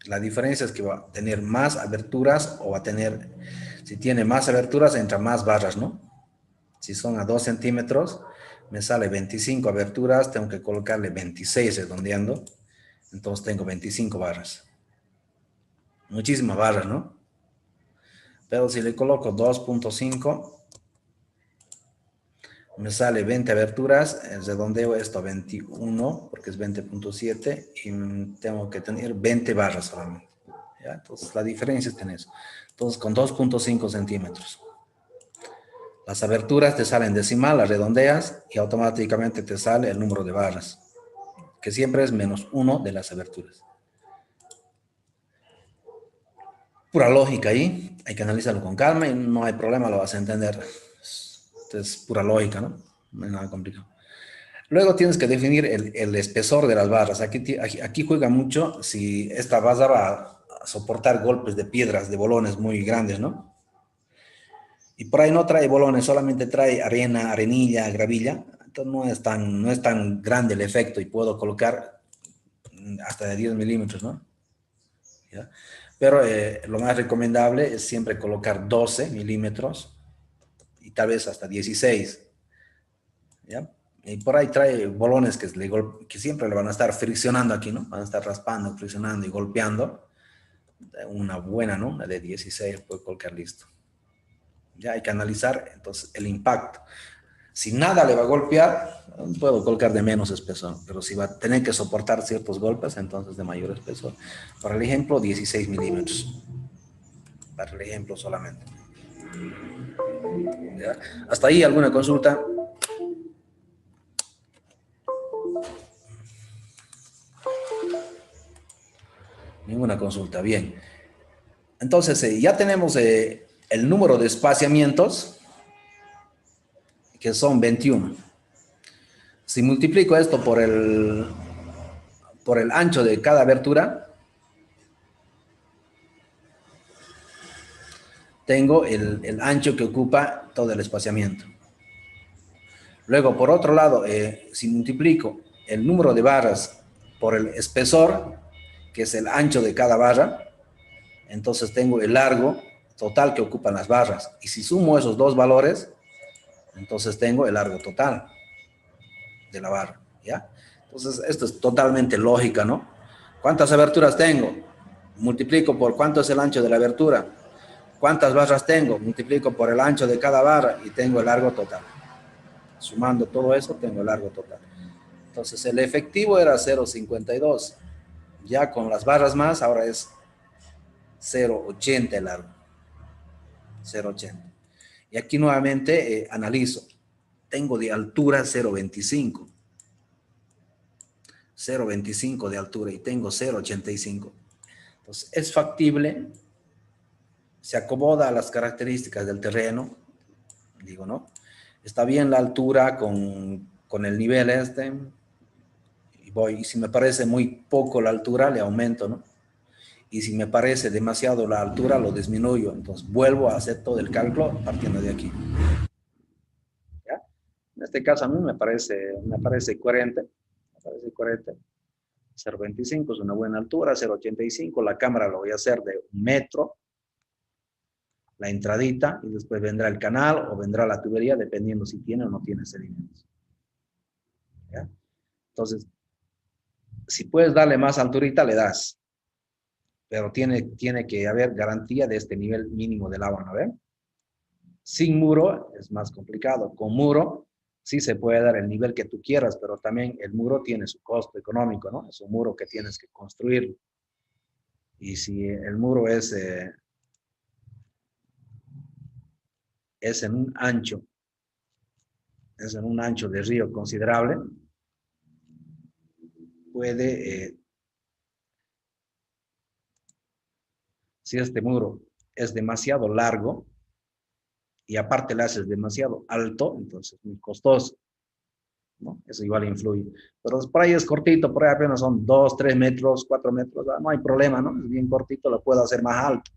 La diferencia es que va a tener más aberturas o va a tener, si tiene más aberturas, entra más barras, ¿no? Si son a 2 centímetros, me sale 25 aberturas, tengo que colocarle 26 redondeando, entonces tengo 25 barras. Muchísimas barras, ¿no? Pero si le coloco 2.5, me sale 20 aberturas, redondeo esto a 21, porque es 20.7, y tengo que tener 20 barras solamente. ¿Ya? Entonces, la diferencia está en eso. Entonces, con 2.5 centímetros. Las aberturas te salen decimal, las redondeas, y automáticamente te sale el número de barras, que siempre es menos 1 de las aberturas. Pura lógica ahí, hay que analizarlo con calma y no hay problema, lo vas a entender. Es pura lógica, ¿no? No hay nada complicado. Luego tienes que definir el espesor de las barras. Aquí juega mucho si esta barra va a soportar golpes de piedras, de bolones muy grandes, ¿no? Y por ahí no trae bolones, solamente trae arena, arenilla, gravilla. Entonces no es tan grande el efecto y puedo colocar hasta de 10 milímetros, ¿no? ¿Ya? Pero lo más recomendable es siempre colocar 12 milímetros y tal vez hasta 16. ¿Ya? Y por ahí trae bolones que siempre le van a estar friccionando aquí, ¿no? Van a estar raspando, friccionando y golpeando. Una buena, ¿no? Una de 16 puede colocar listo. Ya hay que analizar entonces el impacto. Si nada le va a golpear, puedo colocar de menos espesor, pero si va a tener que soportar ciertos golpes, entonces de mayor espesor. Para el ejemplo, 16 milímetros. Para el ejemplo solamente. ¿Ya? ¿Hasta ahí alguna consulta? Ninguna consulta, bien. Entonces, ya tenemos el número de espaciamientos, que son 21. Si multiplico esto por el ancho de cada abertura, tengo el ancho que ocupa todo el espaciamiento. Luego, por otro lado, si multiplico el número de barras por el espesor, que es el ancho de cada barra, entonces tengo el largo, total que ocupan las barras. Y si sumo esos dos valores, entonces tengo el largo total de la barra, ¿ya? Entonces, esto es totalmente lógica, ¿no? ¿Cuántas aberturas tengo? Multiplico por cuánto es el ancho de la abertura. ¿Cuántas barras tengo? Multiplico por el ancho de cada barra y tengo el largo total. Sumando todo eso, tengo el largo total. Entonces, el efectivo era 0,52. Ya con las barras más, ahora es 0,80 el largo. 0,80. Y aquí nuevamente analizo. Tengo de altura 0,25. 0,25 de altura y tengo 0,85. Entonces, es factible, se acomoda a las características del terreno, digo, ¿no? Está bien la altura con el nivel este, y si me parece muy poco la altura, le aumento, ¿no? Y si me parece demasiado la altura, lo disminuyo. Entonces, vuelvo a hacer todo el cálculo partiendo de aquí. ¿Ya? En este caso, a mí me parece coherente. 0,25 es una buena altura, 0,85, la cámara lo voy a hacer de 1 metro, la entradita, y después vendrá el canal o vendrá la tubería, dependiendo si tiene o no tiene sedimentos. ¿Ya? Entonces, si puedes darle más alturita, le das, pero tiene que haber garantía de este nivel mínimo del agua, ¿no ven? Sin muro es más complicado, con muro sí se puede dar el nivel que tú quieras, pero también el muro tiene su costo económico, ¿no? Es un muro que tienes que construir. Y si el muro es en un ancho, de río considerable, puede, si este muro es demasiado largo, y aparte le haces demasiado alto, entonces es muy costoso, ¿no? Eso igual influye. Pero por ahí es cortito, por ahí apenas son 2, 3 metros, 4 metros, no hay problema, ¿no? Es bien cortito, lo puedo hacer más alto.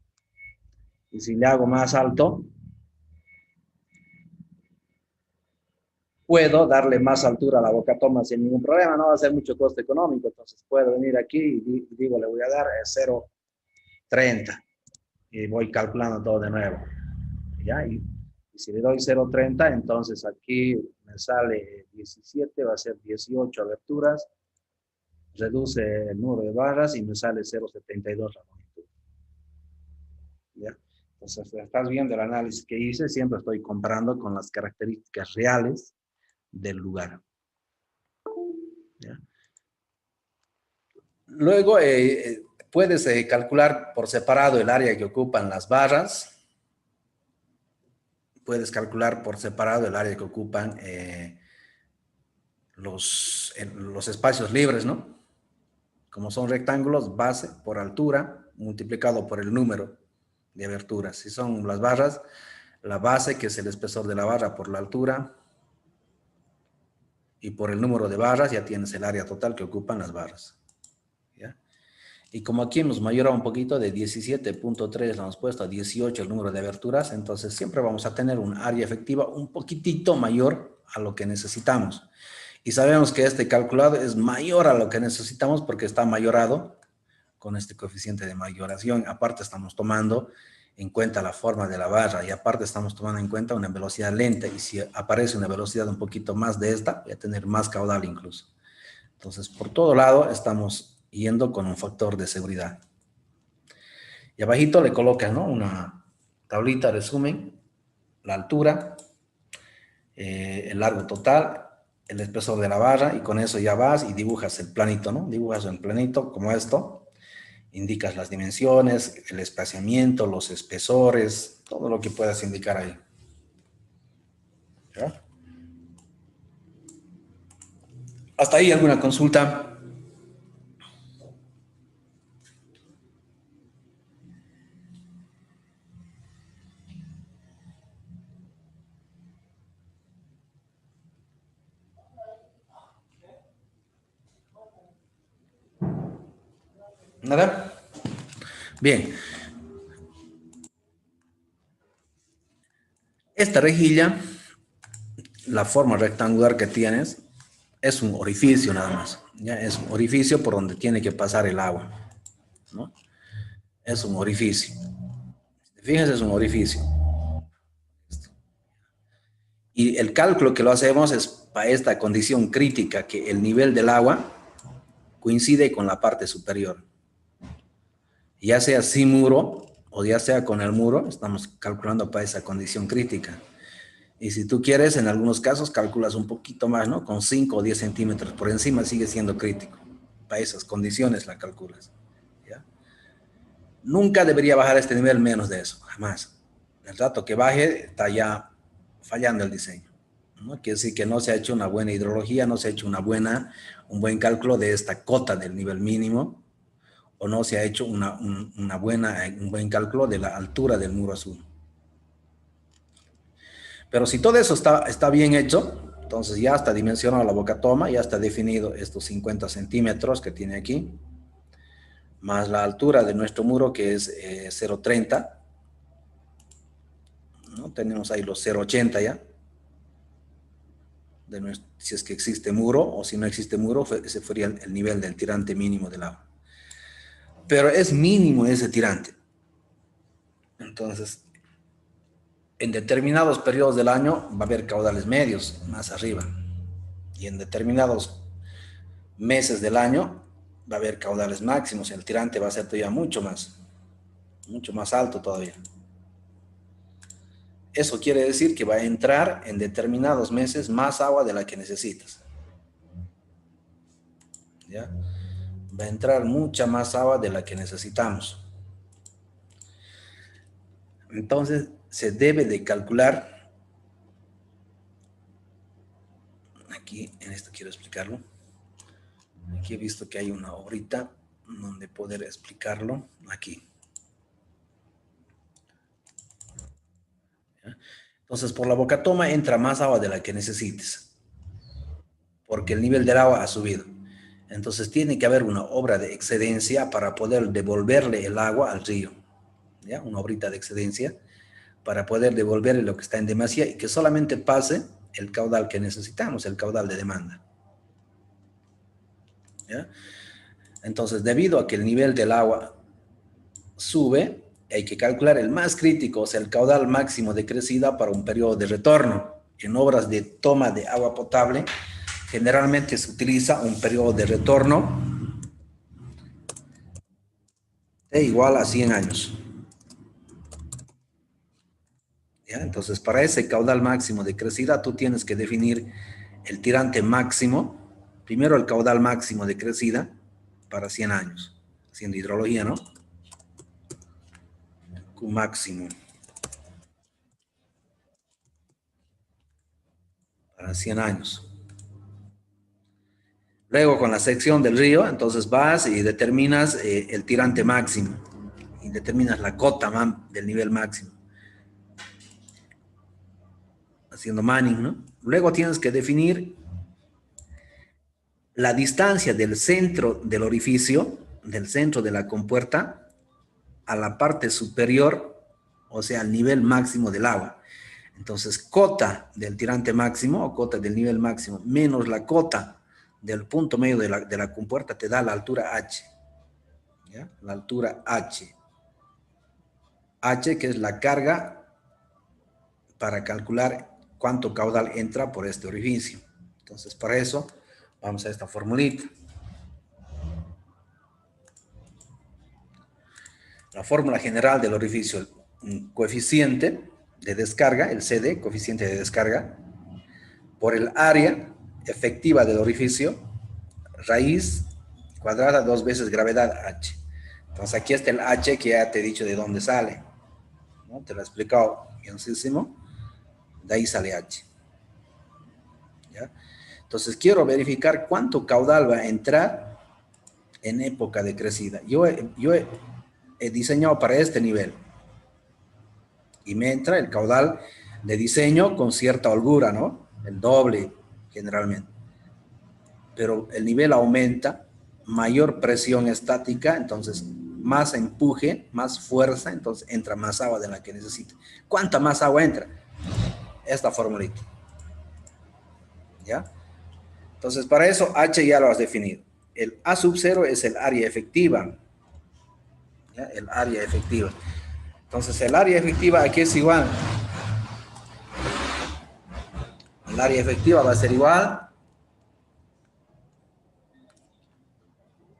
Y si le hago más alto, puedo darle más altura a la boca toma sin ningún problema, no va a ser mucho costo económico, entonces puedo venir aquí y digo, le voy a dar 0,30 y voy calculando todo de nuevo, ¿ya? Y si le doy 0,30, entonces aquí me sale 17, va a ser 18 aberturas, reduce el número de barras y me sale 0,72 la longitud. ¿Ya? Entonces, estás viendo el análisis que hice, siempre estoy comparando con las características reales del lugar. ¿Ya? Luego, puedes calcular por separado el área que ocupan las barras. Puedes calcular por separado el área que ocupan los espacios libres, ¿no? Como son rectángulos, base por altura, multiplicado por el número de aberturas. Si son las barras, la base, que es el espesor de la barra, por la altura, y por el número de barras, ya tienes el área total que ocupan las barras. ¿Ya? Y como aquí hemos mayorado un poquito, de 17.3 lo hemos puesto a 18 el número de aberturas, entonces siempre vamos a tener un área efectiva un poquitito mayor a lo que necesitamos. Y sabemos que este calculado es mayor a lo que necesitamos porque está mayorado con este coeficiente de mayoración. Aparte estamos tomando en cuenta la forma de la barra y aparte estamos tomando en cuenta una velocidad lenta, y si aparece una velocidad un poquito más de esta, voy a tener más caudal incluso. Entonces, por todo lado estamos yendo con un factor de seguridad. Y abajito le colocan, ¿no?, una tablita de resumen, la altura, el largo total, el espesor de la barra, y con eso ya vas y dibujas el planito, ¿no? Dibujas un planito como esto, indicas las dimensiones, el espaciamiento, los espesores, todo lo que puedas indicar ahí. ¿Ya? ¿Hasta ahí alguna consulta? ¿Nada? Bien. Esta rejilla, la forma rectangular que tienes, es un orificio nada más. ¿Ya? Es un orificio por donde tiene que pasar el agua, ¿no? Es un orificio. Fíjense, es un orificio. Y el cálculo que lo hacemos es para esta condición crítica, que el nivel del agua coincide con la parte superior. Ya sea sin muro o ya sea con el muro, estamos calculando para esa condición crítica. Y si tú quieres, en algunos casos calculas un poquito más, ¿no? Con 5 o 10 centímetros por encima sigue siendo crítico. Para esas condiciones la calculas. ¿Ya? Nunca debería bajar este nivel menos de eso, jamás. El rato que baje está ya fallando el diseño, ¿no? Quiere decir que no se ha hecho una buena hidrología, no se ha hecho un buen cálculo de esta cota del nivel mínimo, o no se ha hecho un buen cálculo de la altura del muro azul. Pero si todo eso está bien hecho, entonces ya está dimensionado la boca toma, ya está definido estos 50 centímetros que tiene aquí, más la altura de nuestro muro que es 0,30, ¿no? Tenemos ahí los 0,80 ya, si es que existe muro, o si no existe muro, ese sería el nivel del tirante mínimo del agua. Pero es mínimo ese tirante. Entonces, en determinados periodos del año va a haber caudales medios más arriba, y en determinados meses del año va a haber caudales máximos. El tirante va a ser todavía mucho más alto todavía. Eso quiere decir que va a entrar en determinados meses más agua de la que necesitas. ¿Ya? Va a entrar mucha más agua de la que necesitamos. Entonces, se debe de calcular, aquí en esto quiero explicarlo, aquí he visto que hay una hobrita donde poder explicarlo, aquí. ¿Ya? Entonces, por la boca toma entra más agua de la que necesites, porque el nivel del agua ha subido. Entonces, tiene que haber una obra de excedencia para poder devolverle el agua al río, ¿ya? Una obrita de excedencia para poder devolverle lo que está en demasía y que solamente pase el caudal que necesitamos, el caudal de demanda. ¿Ya? Entonces, debido a que el nivel del agua sube, hay que calcular el más crítico, o sea, el caudal máximo de crecida para un periodo de retorno. En obras de toma de agua potable, generalmente se utiliza un periodo de retorno de igual a 100 años. ¿Ya? Entonces, para ese caudal máximo de crecida, tú tienes que definir el tirante máximo, primero el caudal máximo de crecida para 100 años, haciendo hidrología, ¿no? Q máximo para 100 años. Luego, con la sección del río, entonces vas y determinas el tirante máximo y determinas la cota del nivel máximo, haciendo Manning, ¿no? Luego tienes que definir la distancia del centro del orificio, del centro de la compuerta, a la parte superior, o sea, al nivel máximo del agua. Entonces, cota del tirante máximo, o cota del nivel máximo, menos la cota del punto medio de la compuerta, te da la altura H. ¿Ya? La altura H. H, que es la carga para calcular cuánto caudal entra por este orificio. Entonces, para eso, vamos a esta formulita. La fórmula general del orificio, un coeficiente de descarga, el CD, coeficiente de descarga, por el área efectiva del orificio, raíz cuadrada 2 veces gravedad H. Entonces, aquí está el H que ya te he dicho de dónde sale, ¿no? Te lo he explicado bienísimo. De ahí sale H. ¿Ya? Entonces, quiero verificar cuánto caudal va a entrar en época de crecida. Yo he diseñado para este nivel. Y me entra el caudal de diseño con cierta holgura, ¿no? El doble, generalmente. Pero el nivel aumenta, mayor presión estática, entonces más empuje, más fuerza, entonces entra más agua de la que necesita. ¿Cuánta más agua entra? Esta formulita. ¿Ya? Entonces, para eso H ya lo has definido. El A sub 0 es el área efectiva. ¿Ya? El área efectiva. Entonces, el área efectiva aquí es igual. El área efectiva va a ser igual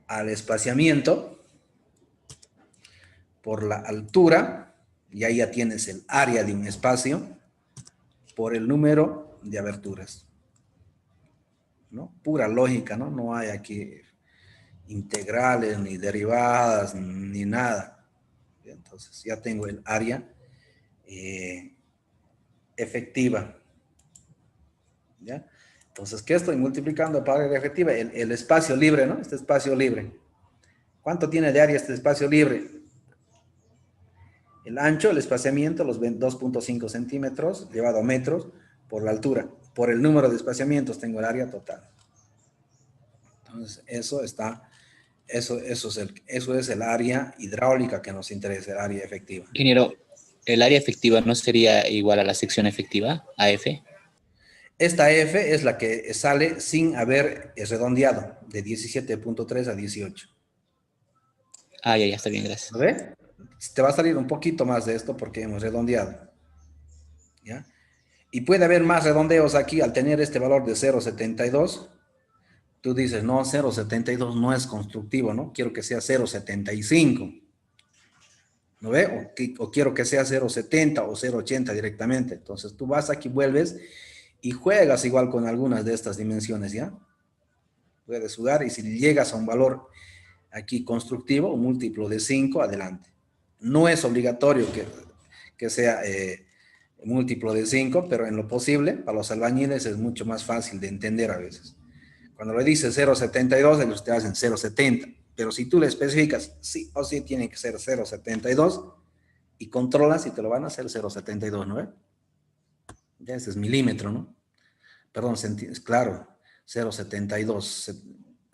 al espaciamiento por la altura, y ahí ya tienes el área de un espacio, por el número de aberturas. ¿No? Pura lógica, ¿no? No hay aquí integrales, ni derivadas, ni nada. Entonces ya tengo el área efectiva. ¿Ya? Entonces, ¿qué estoy multiplicando para área efectiva? El espacio libre, ¿no? Este espacio libre. ¿Cuánto tiene de área este espacio libre? El ancho, el espaciamiento, los 2.5 centímetros, llevado a metros, por la altura. Por el número de espaciamientos tengo el área total. Entonces, eso es el área hidráulica que nos interesa, el área efectiva. Ingeniero, ¿el área efectiva no sería igual a la sección efectiva, AF? Esta F es la que sale sin haber redondeado, de 17.3 a 18. Ah, ya, está bien, gracias. ¿Lo ve? Te va a salir un poquito más de esto porque hemos redondeado. ¿Ya? Y puede haber más redondeos aquí al tener este valor de 0.72. Tú dices, no, 0.72 no es constructivo, ¿no? Quiero que sea 0.75. ¿No ve? O quiero que sea 0.70 o 0.80 directamente. Entonces tú vas aquí, vuelves y juegas igual con algunas de estas dimensiones, ¿ya? Puedes jugar y si llegas a un valor aquí constructivo, un múltiplo de 5, adelante. No es obligatorio que sea múltiplo de 5, pero en lo posible, para los albañiles es mucho más fácil de entender a veces. Cuando le dices 0.72, ellos te hacen 0.70, pero si tú le especificas, sí o sí tiene que ser 0.72 y controlas y te lo van a hacer 0.72, ¿no? Ya ese es milímetro, ¿no? Perdón, claro, 0.72,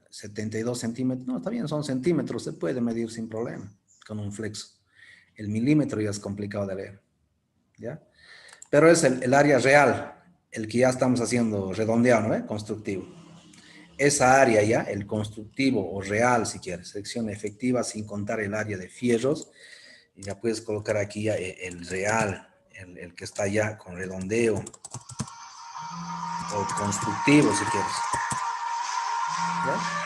72 centímetros, no, está bien, son centímetros, se puede medir sin problema con un flexo. El milímetro ya es complicado de leer, ¿ya? Pero es el área real, el que ya estamos haciendo redondeado, ¿no? Constructivo. Esa área ya, el constructivo o real, si quieres, sección efectiva sin contar el área de fierros, y ya puedes colocar aquí ya el real, el que está ya con redondeo, o constructivo, si quieres. ¿Ya?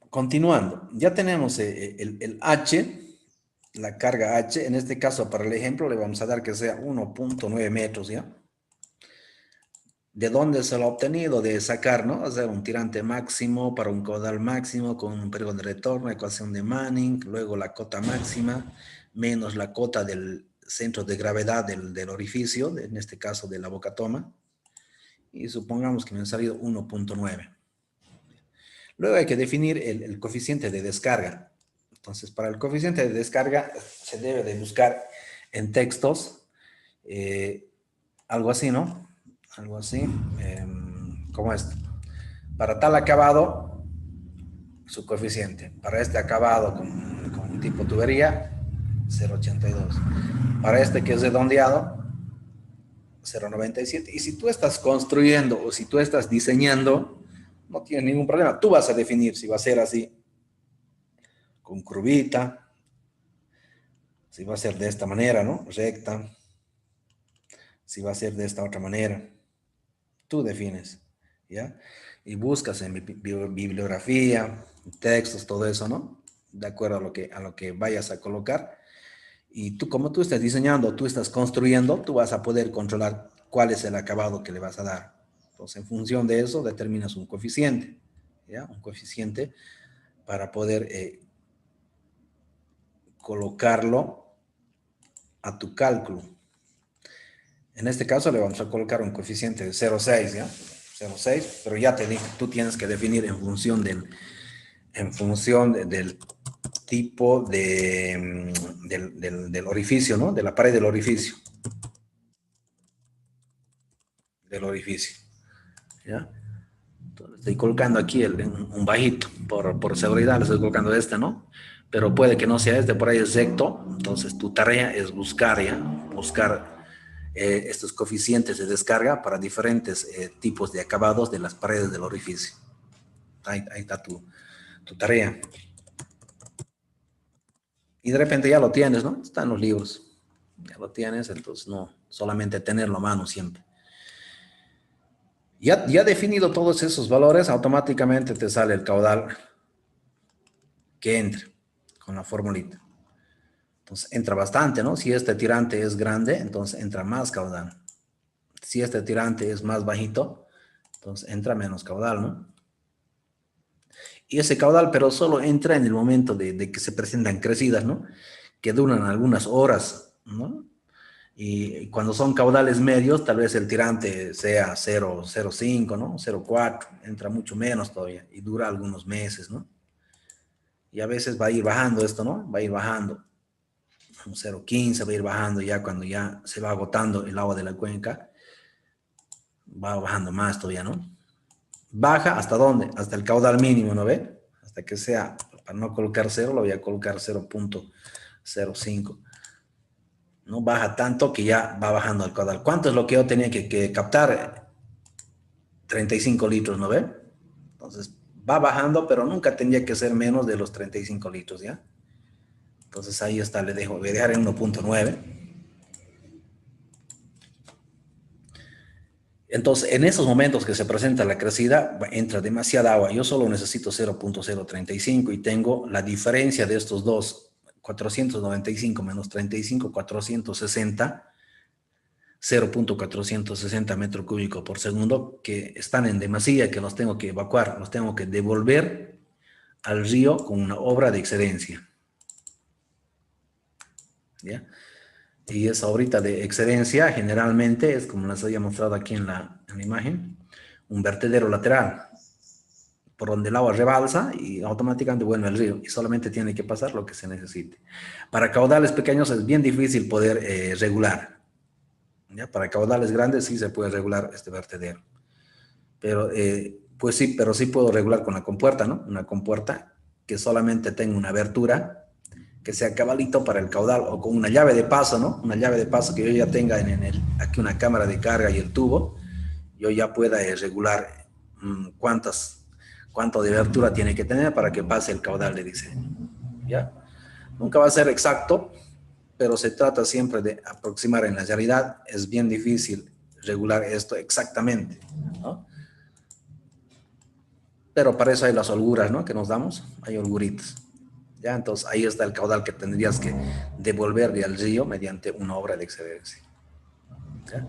Continuando, ya tenemos el H, la carga H. En este caso, para el ejemplo, le vamos a dar que sea 1.9 metros, ¿ya? ¿De dónde se lo ha obtenido? De sacar, ¿no? O sea, un tirante máximo para un caudal máximo con un periodo de retorno, ecuación de Manning, luego la cota máxima, menos la cota del centro de gravedad del orificio, en este caso de la boca toma, y supongamos que me ha salido 1.9. Luego hay que definir el coeficiente de descarga. Entonces, para el coeficiente de descarga se debe de buscar en textos algo así, ¿no? Algo así, como esto. Para tal acabado, su coeficiente. Para este acabado con tipo tubería, 0.82. Para este que es redondeado, 0.97. Y si tú estás construyendo o si tú estás diseñando, no tienes ningún problema. Tú vas a definir si va a ser así, con curvita, si va a ser de esta manera, ¿no? Recta. Si va a ser de esta otra manera. Tú defines, ¿ya? Y buscas en bibliografía, textos, todo eso, ¿no? De acuerdo a lo que vayas a colocar. Y tú, como tú estás diseñando, tú estás construyendo, tú vas a poder controlar cuál es el acabado que le vas a dar. Entonces, en función de eso, determinas un coeficiente, ¿ya? Un coeficiente para poder colocarlo a tu cálculo. En este caso le vamos a colocar un coeficiente de 0,6, ¿ya? 0,6, pero ya te dije, tú tienes que definir en función del tipo del orificio, ¿no? De la pared del orificio. ¿Ya? Entonces, estoy colocando aquí un bajito, por seguridad le estoy colocando este, ¿no? Pero puede que no sea este, por ahí es recto, entonces tu tarea es buscar estos coeficientes de descarga para diferentes tipos de acabados de las paredes del orificio. Ahí está tu tarea. Y de repente ya lo tienes, ¿no? Está en los libros. Ya lo tienes, entonces no, solamente tenerlo a mano siempre. Ya definido todos esos valores, automáticamente te sale el caudal que entra con la formulita. Entonces entra bastante, ¿no? Si este tirante es grande, entonces entra más caudal. Si este tirante es más bajito, entonces entra menos caudal, ¿no? Y ese caudal, pero solo entra en el momento de que se presentan crecidas, ¿no? Que duran algunas horas, ¿no? Y cuando son caudales medios, tal vez el tirante sea 0,05, ¿no? 0,4, entra mucho menos todavía y dura algunos meses, ¿no? Y a veces va a ir bajando esto, ¿no? Va a ir bajando. Un 0,15 va a ir bajando ya cuando ya se va agotando el agua de la cuenca. Va bajando más todavía, ¿no? Baja ¿hasta dónde? Hasta el caudal mínimo, ¿no ve? Hasta que sea, para no colocar 0, lo voy a colocar 0,05. No baja tanto que ya va bajando el caudal. ¿Cuánto es lo que yo tenía que captar? 35 litros, ¿no ve? Entonces, va bajando, pero nunca tendría que ser menos de los 35 litros, ¿ya? Entonces, ahí está, voy a dejar en 1,9. Entonces, en esos momentos que se presenta la crecida, entra demasiada agua. Yo solo necesito 0,035 y tengo la diferencia de estos dos. 495 menos 35, 460, 0,460 metros cúbicos por segundo, que están en demasía, que los tengo que evacuar, los tengo que devolver al río con una obra de excedencia. ¿Ya? Y esa obrita de excedencia generalmente es, como les había mostrado aquí en la imagen, un vertedero lateral, por donde el agua rebalsa y automáticamente vuelve al río, y solamente tiene que pasar lo que se necesite. Para caudales pequeños es bien difícil poder regular. ¿Ya? Para caudales grandes sí se puede regular este vertedero. Pero, pues sí, pero sí puedo regular con la compuerta, ¿no? Una compuerta que solamente tenga una abertura, que sea cabalito para el caudal, o con una llave de paso, ¿no? Una llave de paso que yo ya tenga aquí una cámara de carga y el tubo, yo ya pueda regular cuánto de abertura tiene que tener para que pase el caudal de diseño. ¿Ya? Nunca va a ser exacto, pero se trata siempre de aproximar. En la realidad es bien difícil regular esto exactamente, ¿no? Pero para eso hay las holguras, ¿no? Que nos damos, hay holguritas. ¿Ya? Entonces ahí está el caudal que tendrías que devolverle al río mediante una obra de excedencia. ¿Ya?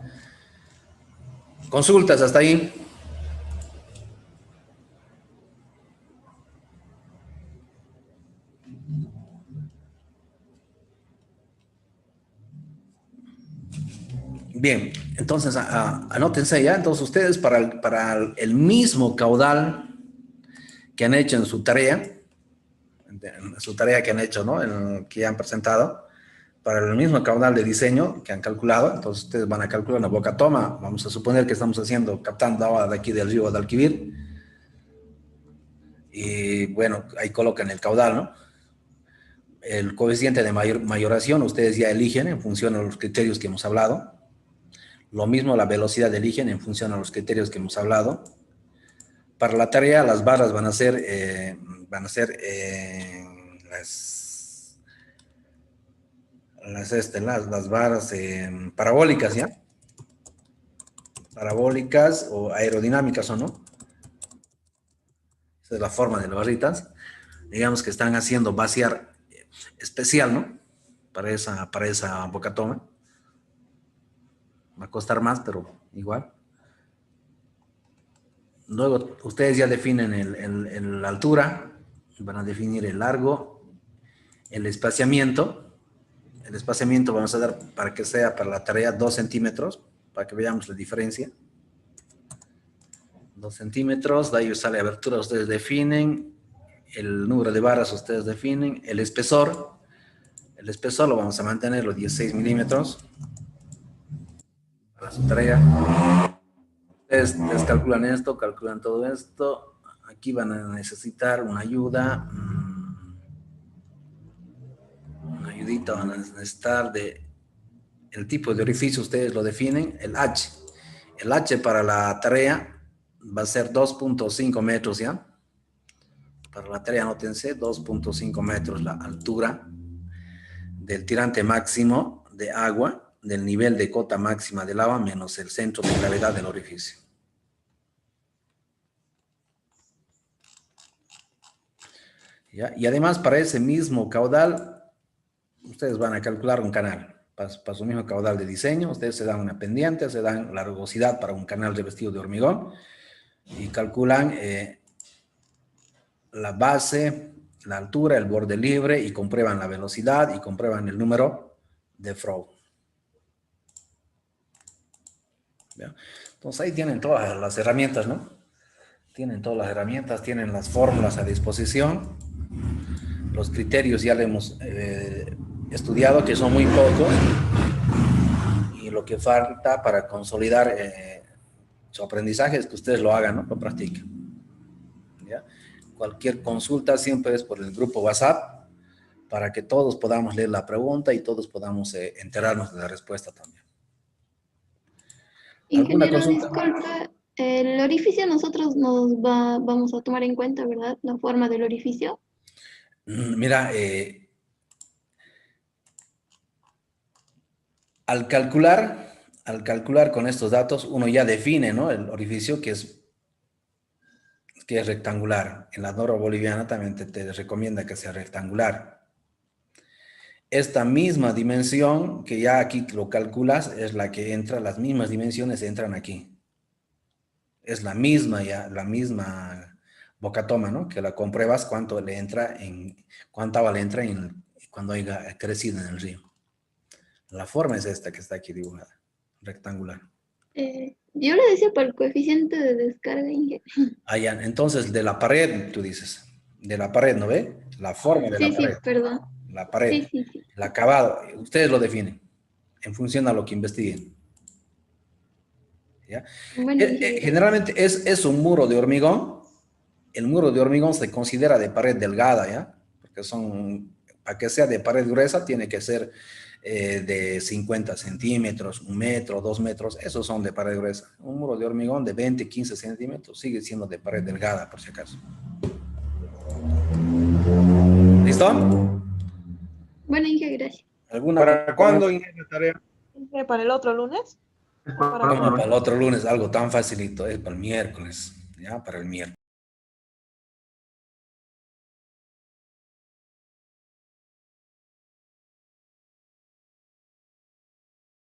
Consultas hasta ahí. Bien, entonces anótense ya. Entonces ustedes para el mismo caudal que han hecho en su tarea que han hecho, ¿no? Que ya han presentado, para el mismo caudal de diseño que han calculado, entonces ustedes van a calcular una boca toma. Vamos a suponer que estamos captando agua de aquí del río Guadalquivir. Y bueno, ahí colocan el caudal, ¿no? El coeficiente de mayoración ustedes ya eligen en función de los criterios que hemos hablado. Lo mismo la velocidad eligen en función a los criterios que hemos hablado. Para la tarea las barras van a ser las barras parabólicas, ¿ya? Parabólicas o aerodinámicas, ¿o no? Esa es la forma de las barritas. Digamos que están haciendo vaciar especial, ¿no? Para esa boca toma. Va a costar más, pero igual. Luego ustedes ya definen la altura, van a definir el largo el espaciamiento vamos a dar para que sea para la tarea 2 centímetros, para que veamos la diferencia. 2 centímetros, de ahí sale abertura, ustedes definen, el número de barras ustedes definen, el espesor lo vamos a mantener los 16 milímetros para su tarea. Ustedes calculan esto, calculan todo esto, aquí van a necesitar una ayuda, una ayudita van a necesitar de el tipo de orificio, ustedes lo definen, el H para la tarea va a ser 2.5 metros, ¿ya? Para la tarea, anótense, 2.5 metros la altura del tirante máximo de agua, del nivel de cota máxima del agua, menos el centro de gravedad del orificio. ¿Ya? Y además, para ese mismo caudal, ustedes van a calcular un canal. Para su mismo caudal de diseño, ustedes se dan una pendiente, se dan la rugosidad para un canal revestido de hormigón, y calculan la base, la altura, el borde libre, y comprueban la velocidad y comprueban el número de Froh. ¿Ya? Entonces ahí tienen todas las herramientas, ¿no? Tienen todas las herramientas, tienen las fórmulas a disposición. Los criterios ya le hemos estudiado, que son muy pocos, y lo que falta para consolidar su aprendizaje es que ustedes lo hagan, ¿no? Lo practiquen. ¿Ya? Cualquier consulta siempre es por el grupo WhatsApp, para que todos podamos leer la pregunta y todos podamos enterarnos de la respuesta también. ¿Alguna Ingeniero, consulta? disculpa, el orificio nosotros vamos a tomar en cuenta, ¿verdad? La forma del orificio. Mira, al calcular con estos datos, uno ya define, ¿no? El orificio que es rectangular. En la norma boliviana también te recomienda que sea rectangular. Esta misma dimensión que ya aquí lo calculas es la que entra, las mismas dimensiones entran aquí. Es la misma bocatoma, ¿no? Que la compruebas cuánta agua le entra cuando haya crecido en el río. La forma es esta que está aquí dibujada, rectangular. Yo le decía por el coeficiente de descarga, ingeniero. Allá, entonces de la pared, tú dices, de la pared, ¿no ve? La forma de la Sí, pared. perdón. La pared, Sí. el acabado, ustedes lo definen en función a lo que investiguen. ¿Ya? Bueno, Generalmente es un muro de hormigón. El muro de hormigón se considera de pared delgada, ¿ya? Porque para que sea de pared gruesa tiene que ser de 50 centímetros, 1 metro, 2 metros, esos son de pared gruesa. Un muro de hormigón de 20, 15 centímetros sigue siendo de pared delgada, por si acaso. ¿Listo? bueno, Inge, gracias. ¿Para cuándo inicia la tarea? ¿Para el otro lunes? Es para Para el otro lunes, algo tan facilito, es para el miércoles, ¿ya? Para el miércoles.